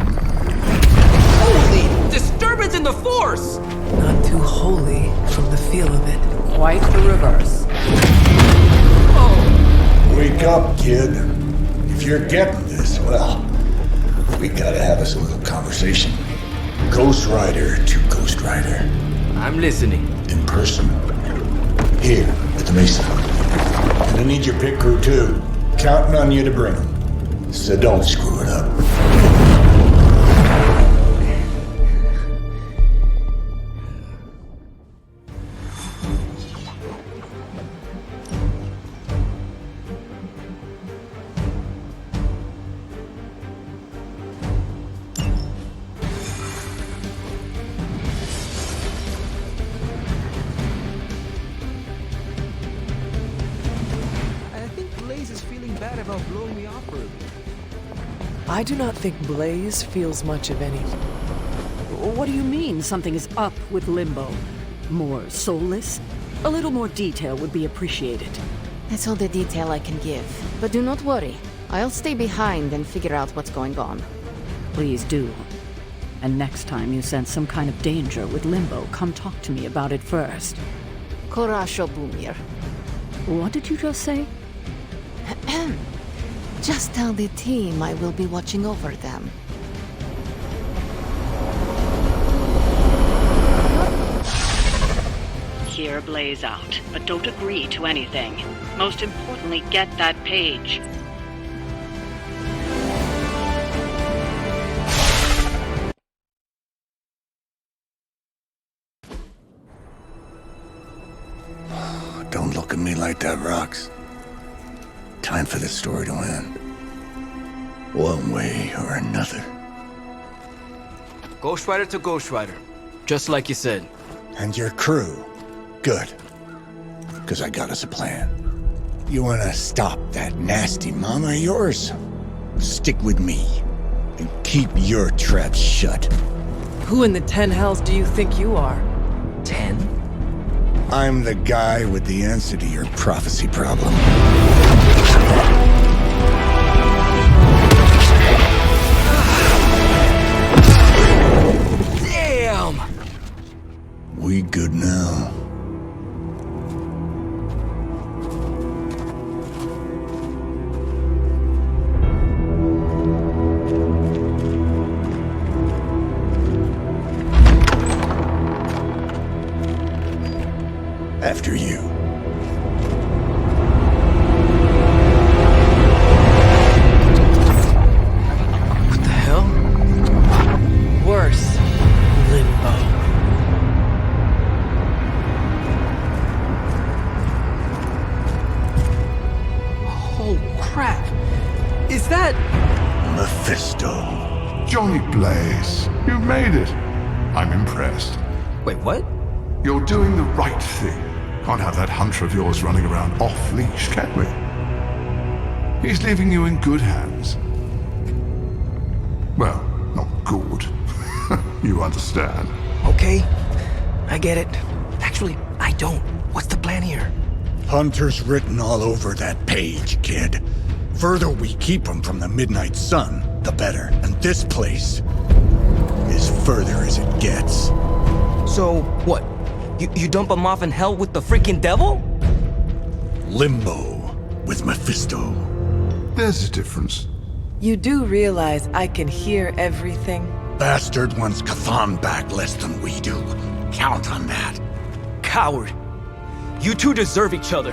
Holy disturbance in the Force! Not too holy from the feel of it. Quite the reverse. Wake up, kid. If you're getting this, well, we gotta have us a little conversation. Ghost Rider to Ghost Rider. I'm listening. In person. Here, at the Mesa. And I need your pit crew too. Counting on you to bring them. So don't screw it up. I do not think Blaze feels much of anything. What do you mean something is up with Limbo? More soulless? A little more detail would be appreciated. That's all the detail I can give. But do not worry. I'll stay behind and figure out what's going on. Please do. And next time you sense some kind of danger with Limbo, come talk to me about it first. Korasho Bumir. What did you just say? Just tell the team I will be watching over them. Hear Blaze out, but don't agree to anything. Most importantly, get that page. Don't look at me like that, Rox. Time for this story to end. One way or another. Ghost Rider to Ghost Rider. Just like you said. And your crew. Good. Because I got us a plan. You want to stop that nasty mama of yours? Stick with me. And keep your traps shut. Who in the 10 hells do you think you are? 10? I'm the guy with the answer to your prophecy problem. Damn! We good now? After you. What the hell? Worse. Limbo. Oh, crap. Is that... Mephisto. Johnny Blaze, you made it. I'm impressed. Wait, what? You're doing the right thing. Can't have that hunter of yours running around off-leash, can we? He's leaving you in good hands. Well, not good. You understand. Okay, I get it. Actually, I don't. What's the plan here? Hunter's written all over that page, kid. Further we keep him from the Midnight Sun, the better. And this place is further as it gets. So, what? You dump him off in hell with the freaking devil? Limbo with Mephisto. There's a difference. You do realize I can hear everything? Bastard wants Cathan back less than we do. Count on that. Coward. You two deserve each other.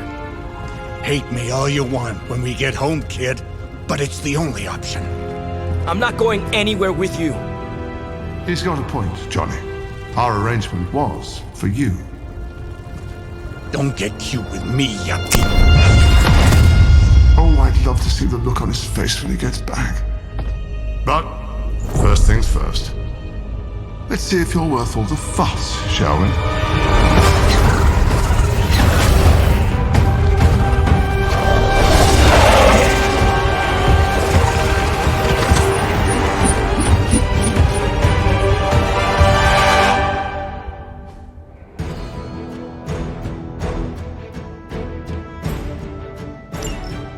Hate me all you want when we get home, kid. But it's the only option. I'm not going anywhere with you. He's got a point, Johnny. Our arrangement was for you. Don't get cute with me, ya Oh, I'd love to see the look on his face when he gets back. But, first things first. Let's see if you're worth all the fuss, shall we?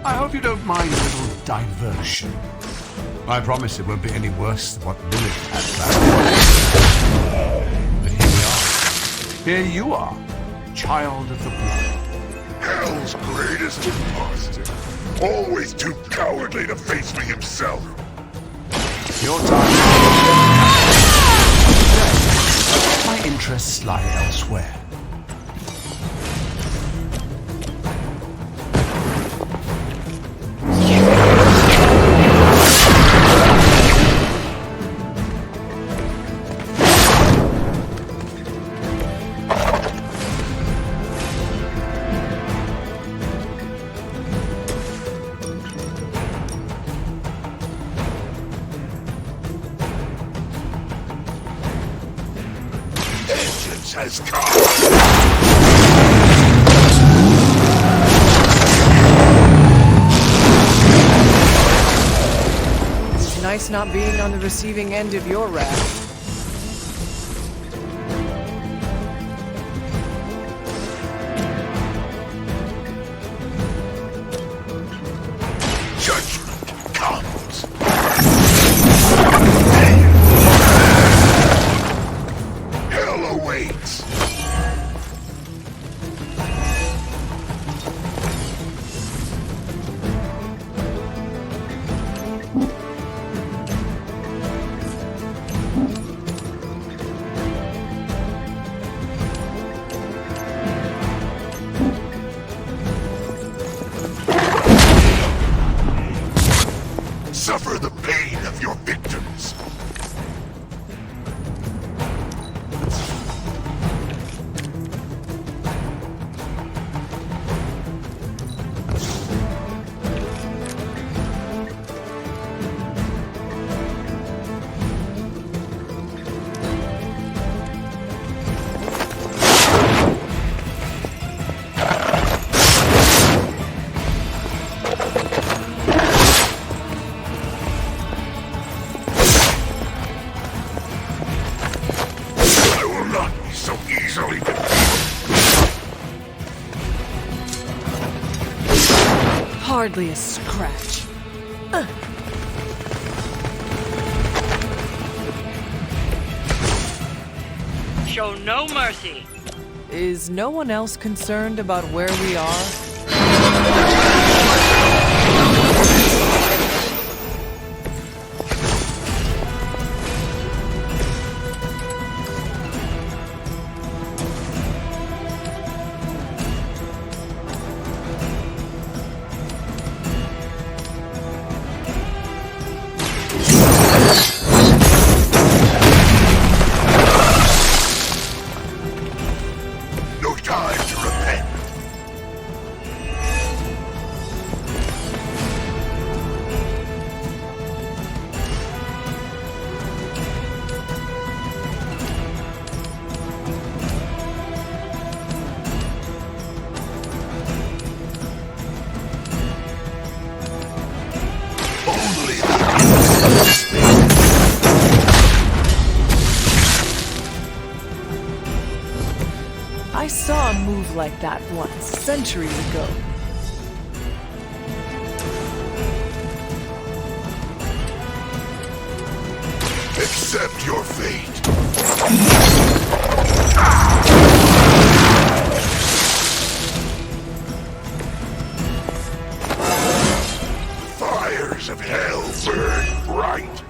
I hope you don't mind a little diversion. I promise it won't be any worse than what Lilith had planned. But here we are. Here you are, child of the blood. Hell's greatest imposter. Always too cowardly to face me himself. Your time. My interests lie elsewhere. Vengeance has come. It's nice not being on the receiving end of your wrath. Judgment comes. Hell awaits. Suffer the pain of your victims. I will not be so easily defeated. Hardly a scratch. Show no mercy. Is no one else concerned about where we are? No time to repent. Only I saw a move like that once, centuries ago. accept your fate. Fires of hell burn bright.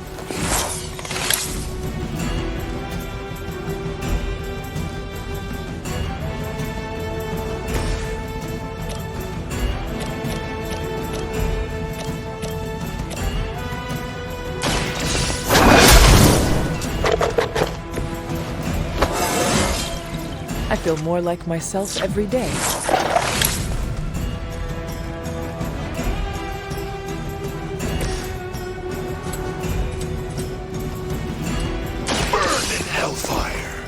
I feel more like myself every day. Burn in hellfire.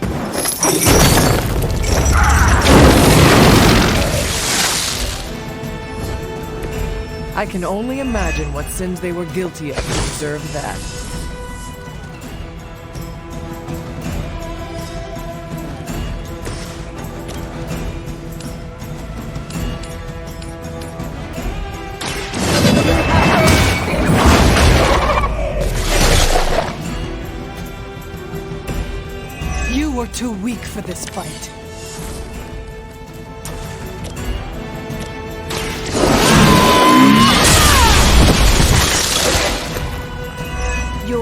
I can only imagine what sins they were guilty of to deserve that. You were too weak for this fight.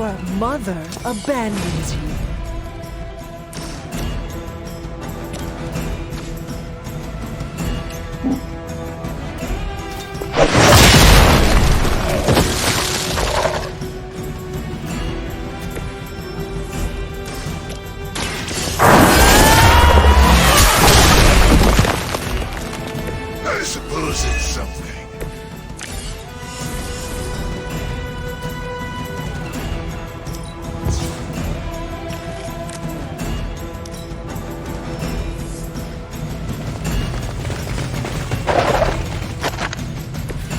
Your mother abandons you. I suppose it's something.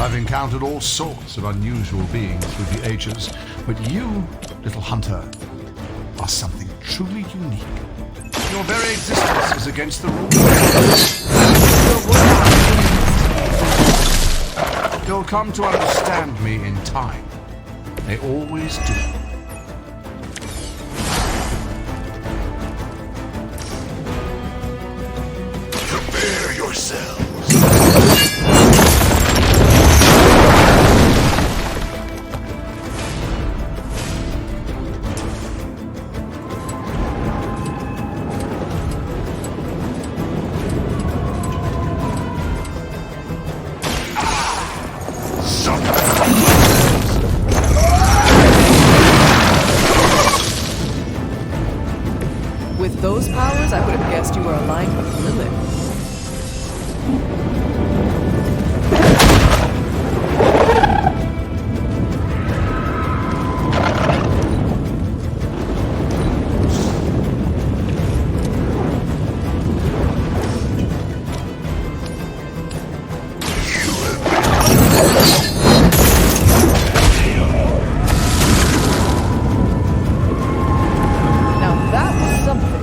I've encountered all sorts of unusual beings through the ages, but you, little hunter, are something truly unique. Your very existence is against the rules. You'll come to understand me in time. They always do. Prepare yourselves. With those powers, I would have guessed you were aligned with Lilith. Now that was something.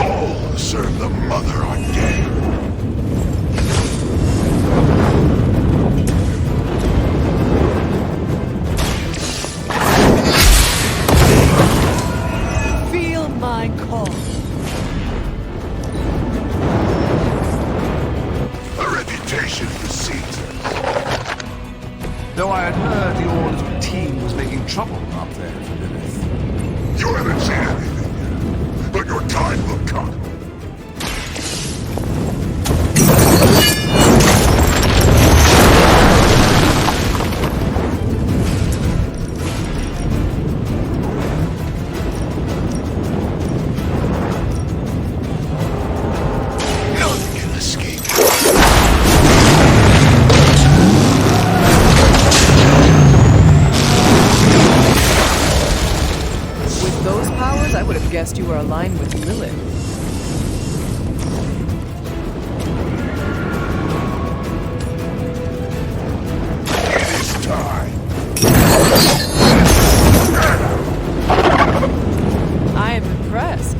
All serve the mother again. Feel my call. A reputation precedes us. Though I had heard your little team was making trouble up there for Lilith. You haven't seen anything yet, but your time will come. None can escape. With those powers, I would have guessed you were aligned with Lilith. It is time. I am impressed.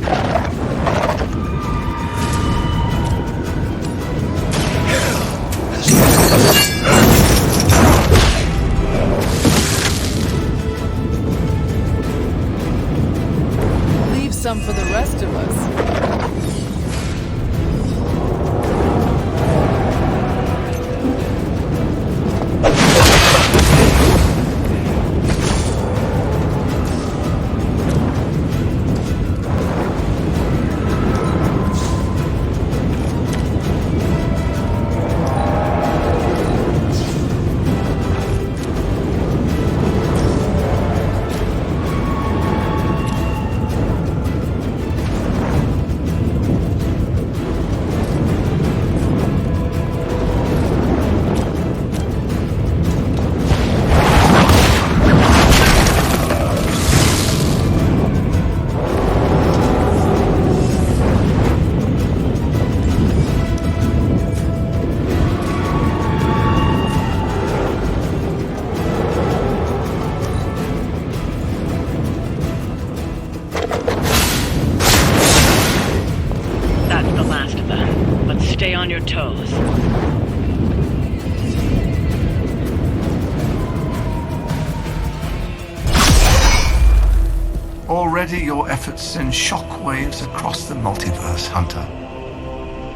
Leave some for the rest of us. Already your efforts send shockwaves across the multiverse, Hunter.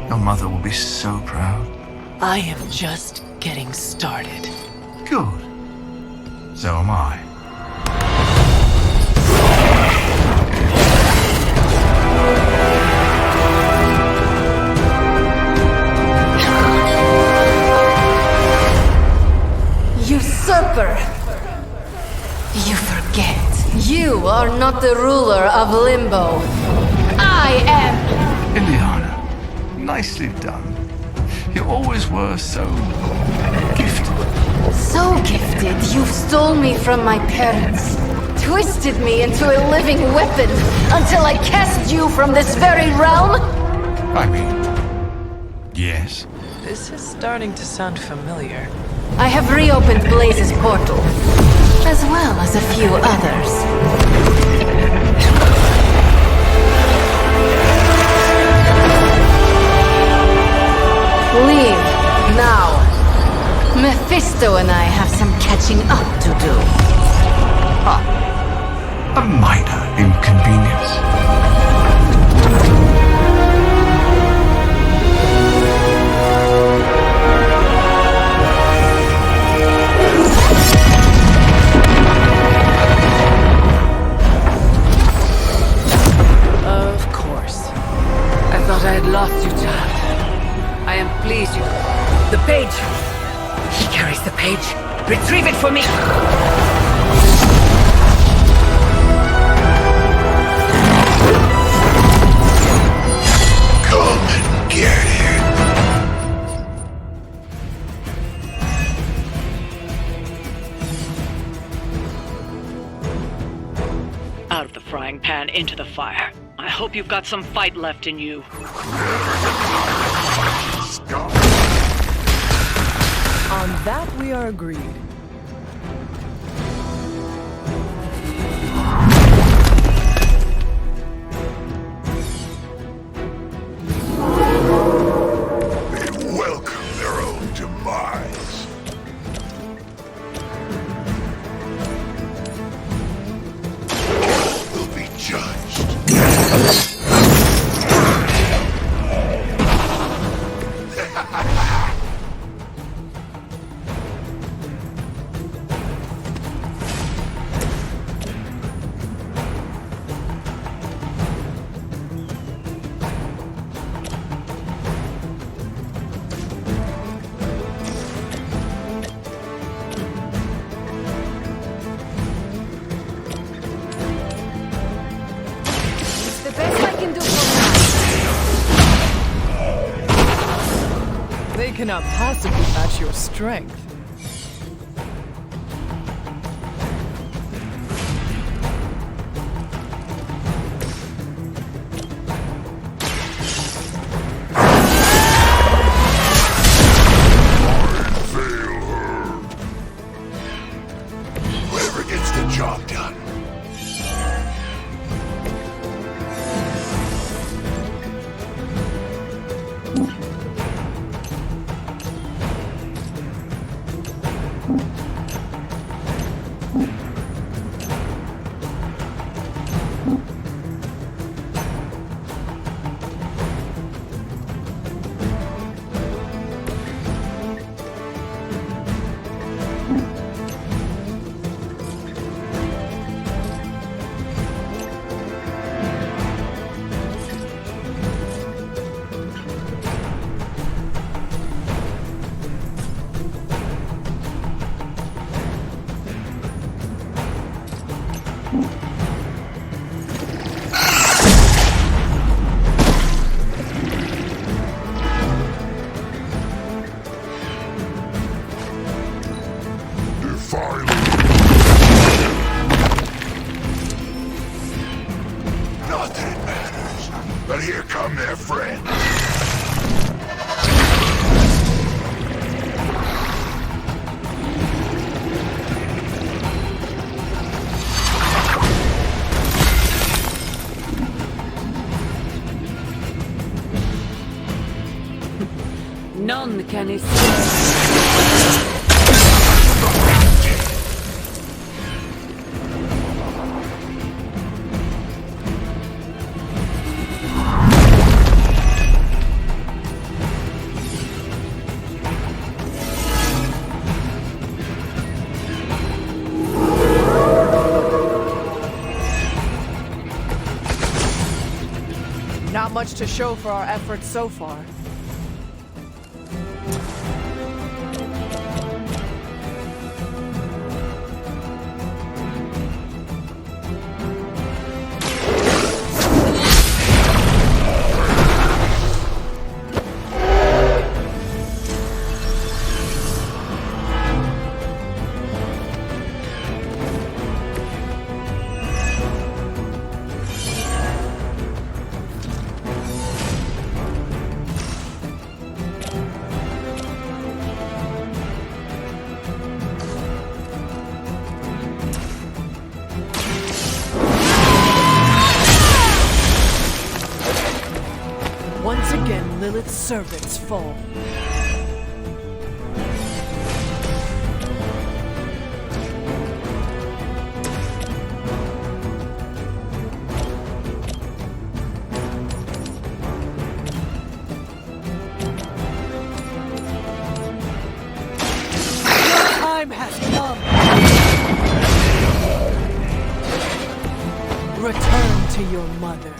Your mother will be so proud. I am just getting started. Good. So am I. Usurper! You forget. You are not the ruler of Limbo. I am! Ileana, nicely done. You always were so gifted. So gifted, you stole me from my parents. Twisted me into a living weapon until I cast you from this very realm? I mean, yes. This is starting to sound familiar. I have reopened Blaze's portal, as well as a few others. Leave, now. Mephisto and I have some catching up to do. A minor inconvenience. Of course. I thought I had lost you, child. I am pleased you... The page! He carries the page. Retrieve it for me! Come and get it. Out of the frying pan into the fire. I hope you've got some fight left in you. On that we are agreed. They welcome their own demise. All will be judged. The best I can do for They cannot possibly match your strength. Fail her. Whoever gets the job done. Not that it matters, but here come their friends. None can escape. to show for our efforts so far. Once again, Lilith's servants fall. Your time has come! Return to your mother.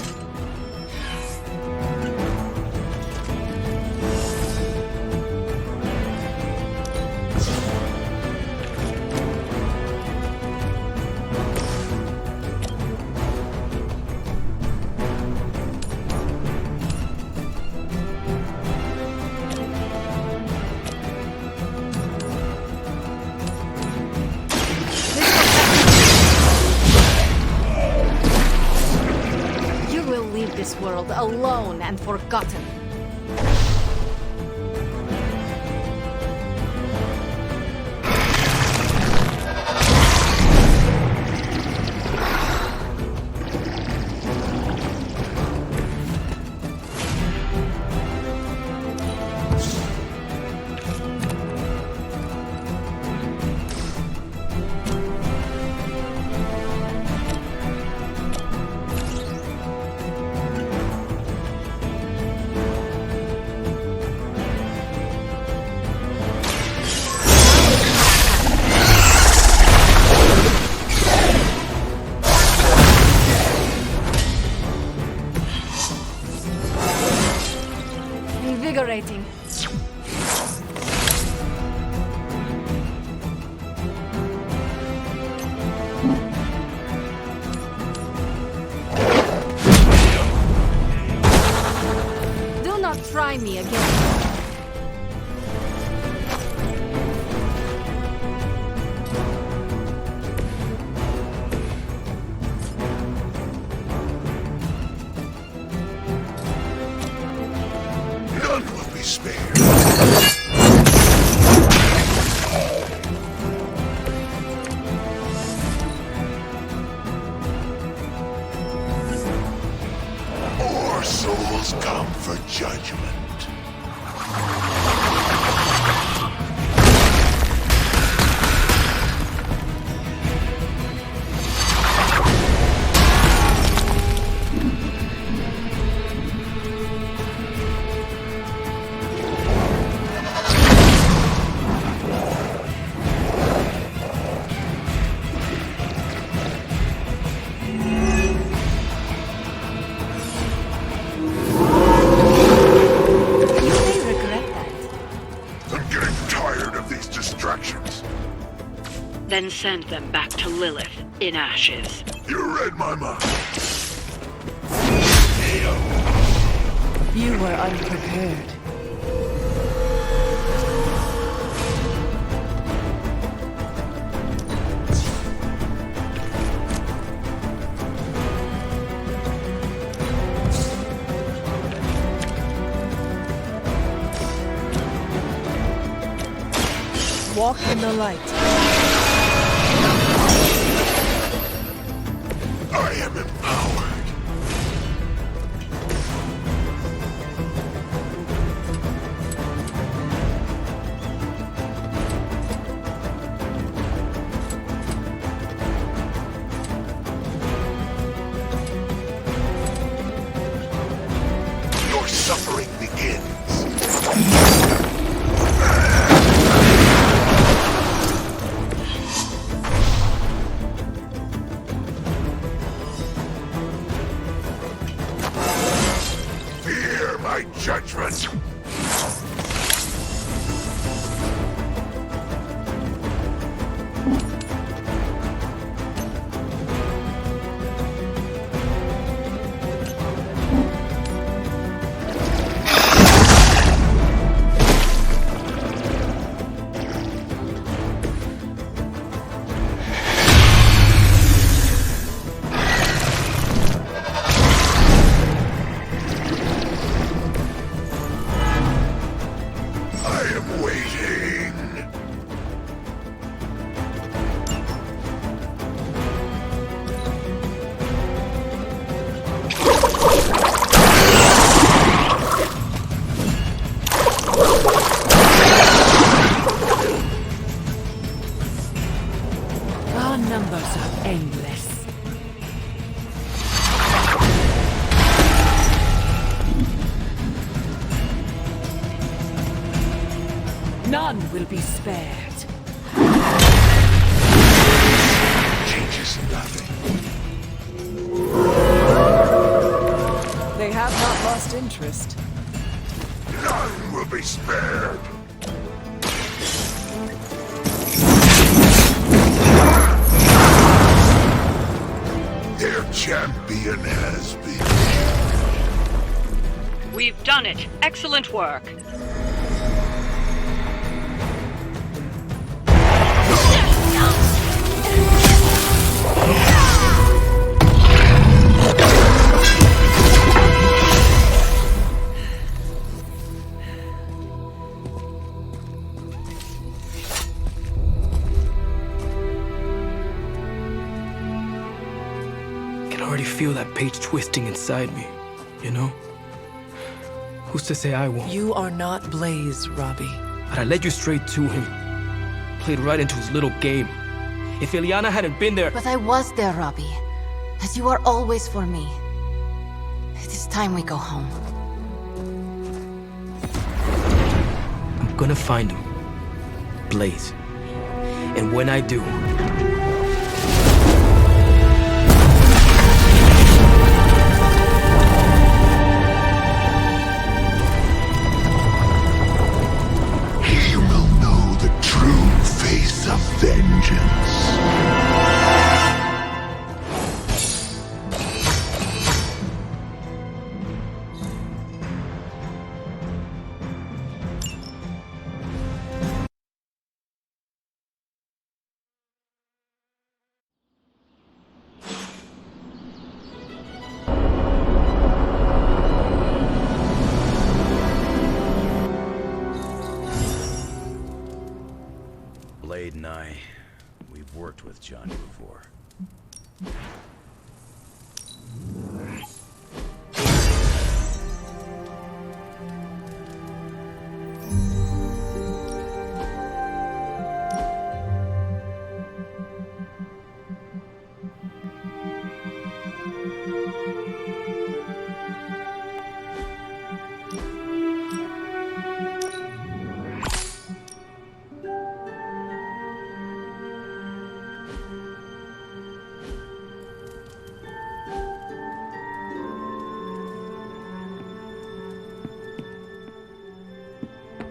This world alone and forgotten. Invigorating. Do not try me again. More souls come for judgment. Then send them back to Lilith in ashes. You read my mind. You were unprepared. Walk in the light. I am empowered. Your suffering begins. endless. None will be spared. Changes nothing. They have not lost interest. None will be spared. Their champion has been. We've done it. Excellent work. I can already feel that page twisting inside me, you know? Who's to say I won't? You are not Blaze, Robbie. But I led you straight to him. Played right into his little game. If Illyana hadn't been there... But I was there, Robbie. As you are always for me. It is time we go home. I'm gonna find him. Blaze. And when I do... He will know the true face of vengeance. Blade and I, we've worked with Johnny before.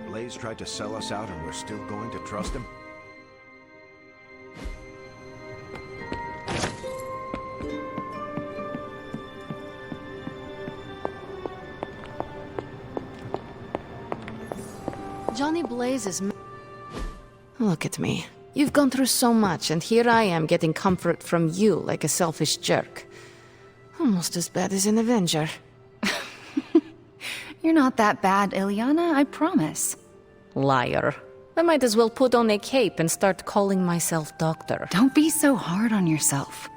Blaze tried to sell us out and we're still going to trust him? Johnny Blaze is... Look at me. You've gone through so much, and here I am getting comfort from you like a selfish jerk. Almost as bad as an Avenger. You're not that bad, Illyana, I promise. Liar. I might as well put on a cape and start calling myself Doctor. Don't be so hard on yourself.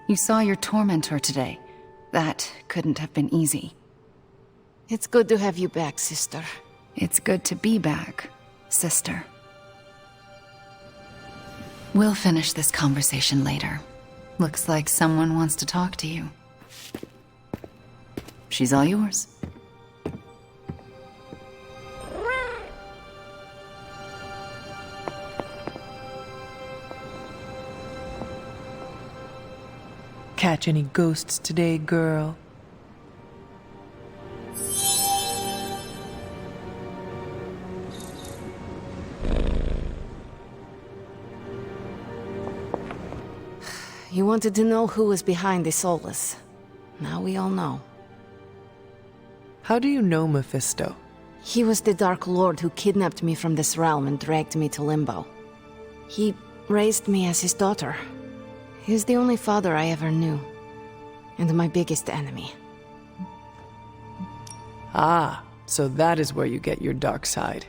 You saw your tormentor today. That couldn't have been easy. It's good to have you back, sister. It's good to be back, sister. We'll finish this conversation later. Looks like someone wants to talk to you. She's all yours. Catch any ghosts today, girl? You wanted to know who was behind the Solus. Now we all know. How do you know Mephisto? He was the Dark Lord who kidnapped me from this realm and dragged me to Limbo. He raised me as his daughter. He's the only father I ever knew. And my biggest enemy. Ah, so that is where you get your dark side.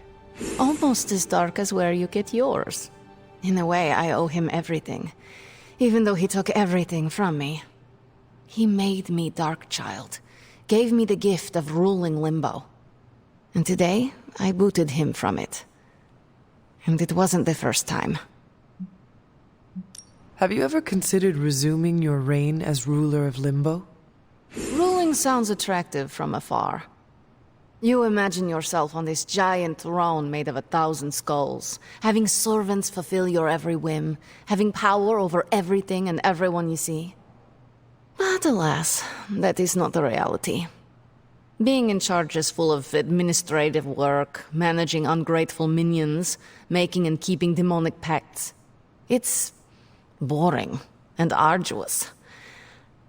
Almost as dark as where you get yours. In a way, I owe him everything. Even though he took everything from me. He made me Darkchild. Gave me the gift of ruling Limbo. And today, I booted him from it. And it wasn't the first time. Have you ever considered resuming your reign as ruler of Limbo? Ruling sounds attractive from afar. You imagine yourself on this giant throne made of 1,000 skulls, having servants fulfill your every whim, having power over everything and everyone you see. But alas, that is not the reality. Being in charge is full of administrative work, managing ungrateful minions, making and keeping demonic pacts. It's boring and arduous.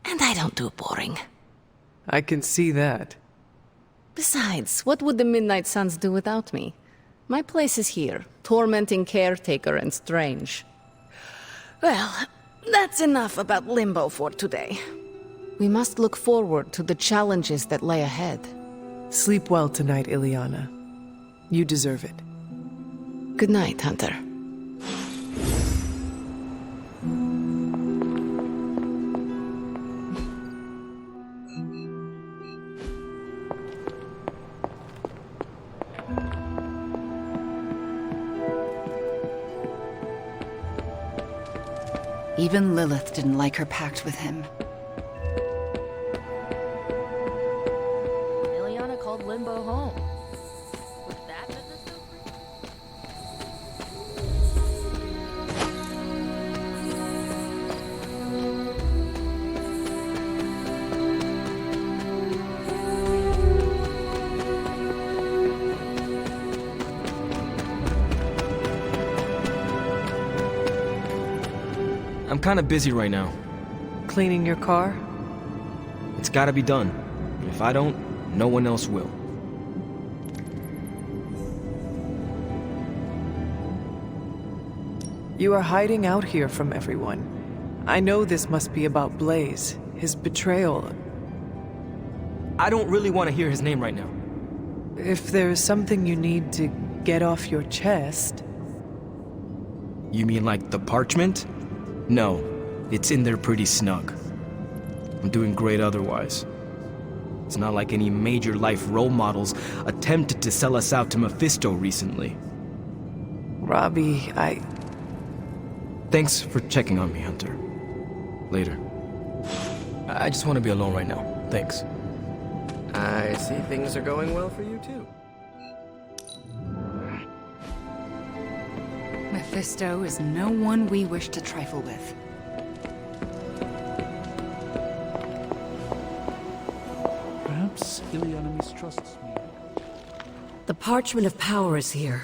And I don't do boring. I can see that. Besides, what would the Midnight Suns do without me? My place is here, tormenting Caretaker and Strange. Well, that's enough about Limbo for today. We must look forward to the challenges that lay ahead. Sleep well tonight, Ileana. You deserve it. Good night, Hunter. Even Lilith didn't like her pact with him. Ileana called Limbo home. Was that business over? I'm kinda busy right now. Cleaning your car? It's gotta be done. If I don't, no one else will. You are hiding out here from everyone. I know this must be about Blaze, his betrayal. I don't really want to hear his name right now. If there's something you need to get off your chest... You mean like the parchment? No, it's in there pretty snug. I'm doing great otherwise. It's not like any major life role models attempted to sell us out to Mephisto recently. Robbie, Thanks for checking on me, Hunter. Later. I just want to be alone right now. Thanks. I see things are going well for you too. Mephisto is no one we wish to trifle with. Perhaps Ileana mistrusts me. The Parchment of Power is here,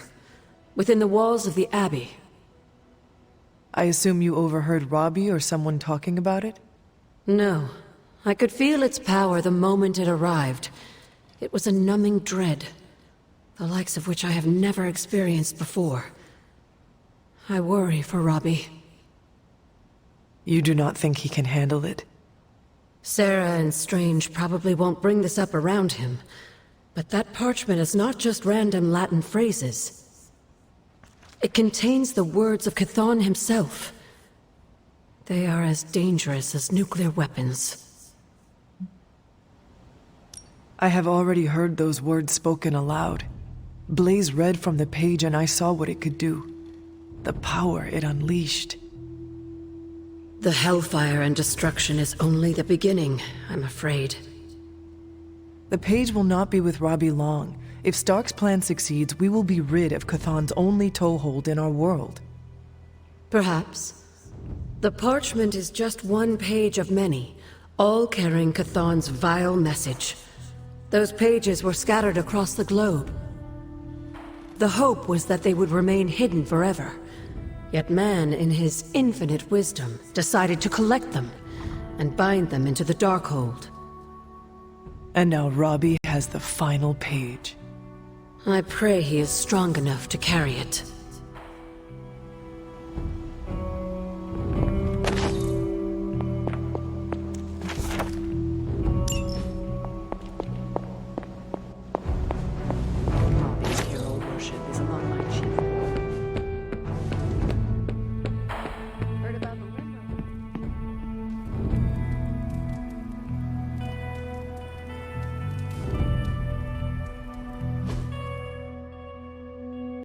within the walls of the Abbey. I assume you overheard Robbie or someone talking about it? No. I could feel its power the moment it arrived. It was a numbing dread, the likes of which I have never experienced before. I worry for Robbie. You do not think he can handle it? Sarah and Strange probably won't bring this up around him, but that parchment is not just random Latin phrases. It contains the words of Chthon himself. They are as dangerous as nuclear weapons. I have already heard those words spoken aloud. Blaze read from the page and I saw what it could do. The power it unleashed. The hellfire and destruction is only the beginning, I'm afraid. The page will not be with Robbie long. If Stark's plan succeeds, we will be rid of Chthon's only toehold in our world. Perhaps. The parchment is just one page of many, all carrying Chthon's vile message. Those pages were scattered across the globe. The hope was that they would remain hidden forever. Yet man, in his infinite wisdom, decided to collect them and bind them into the Darkhold. And now Robbie has the final page. I pray he is strong enough to carry it.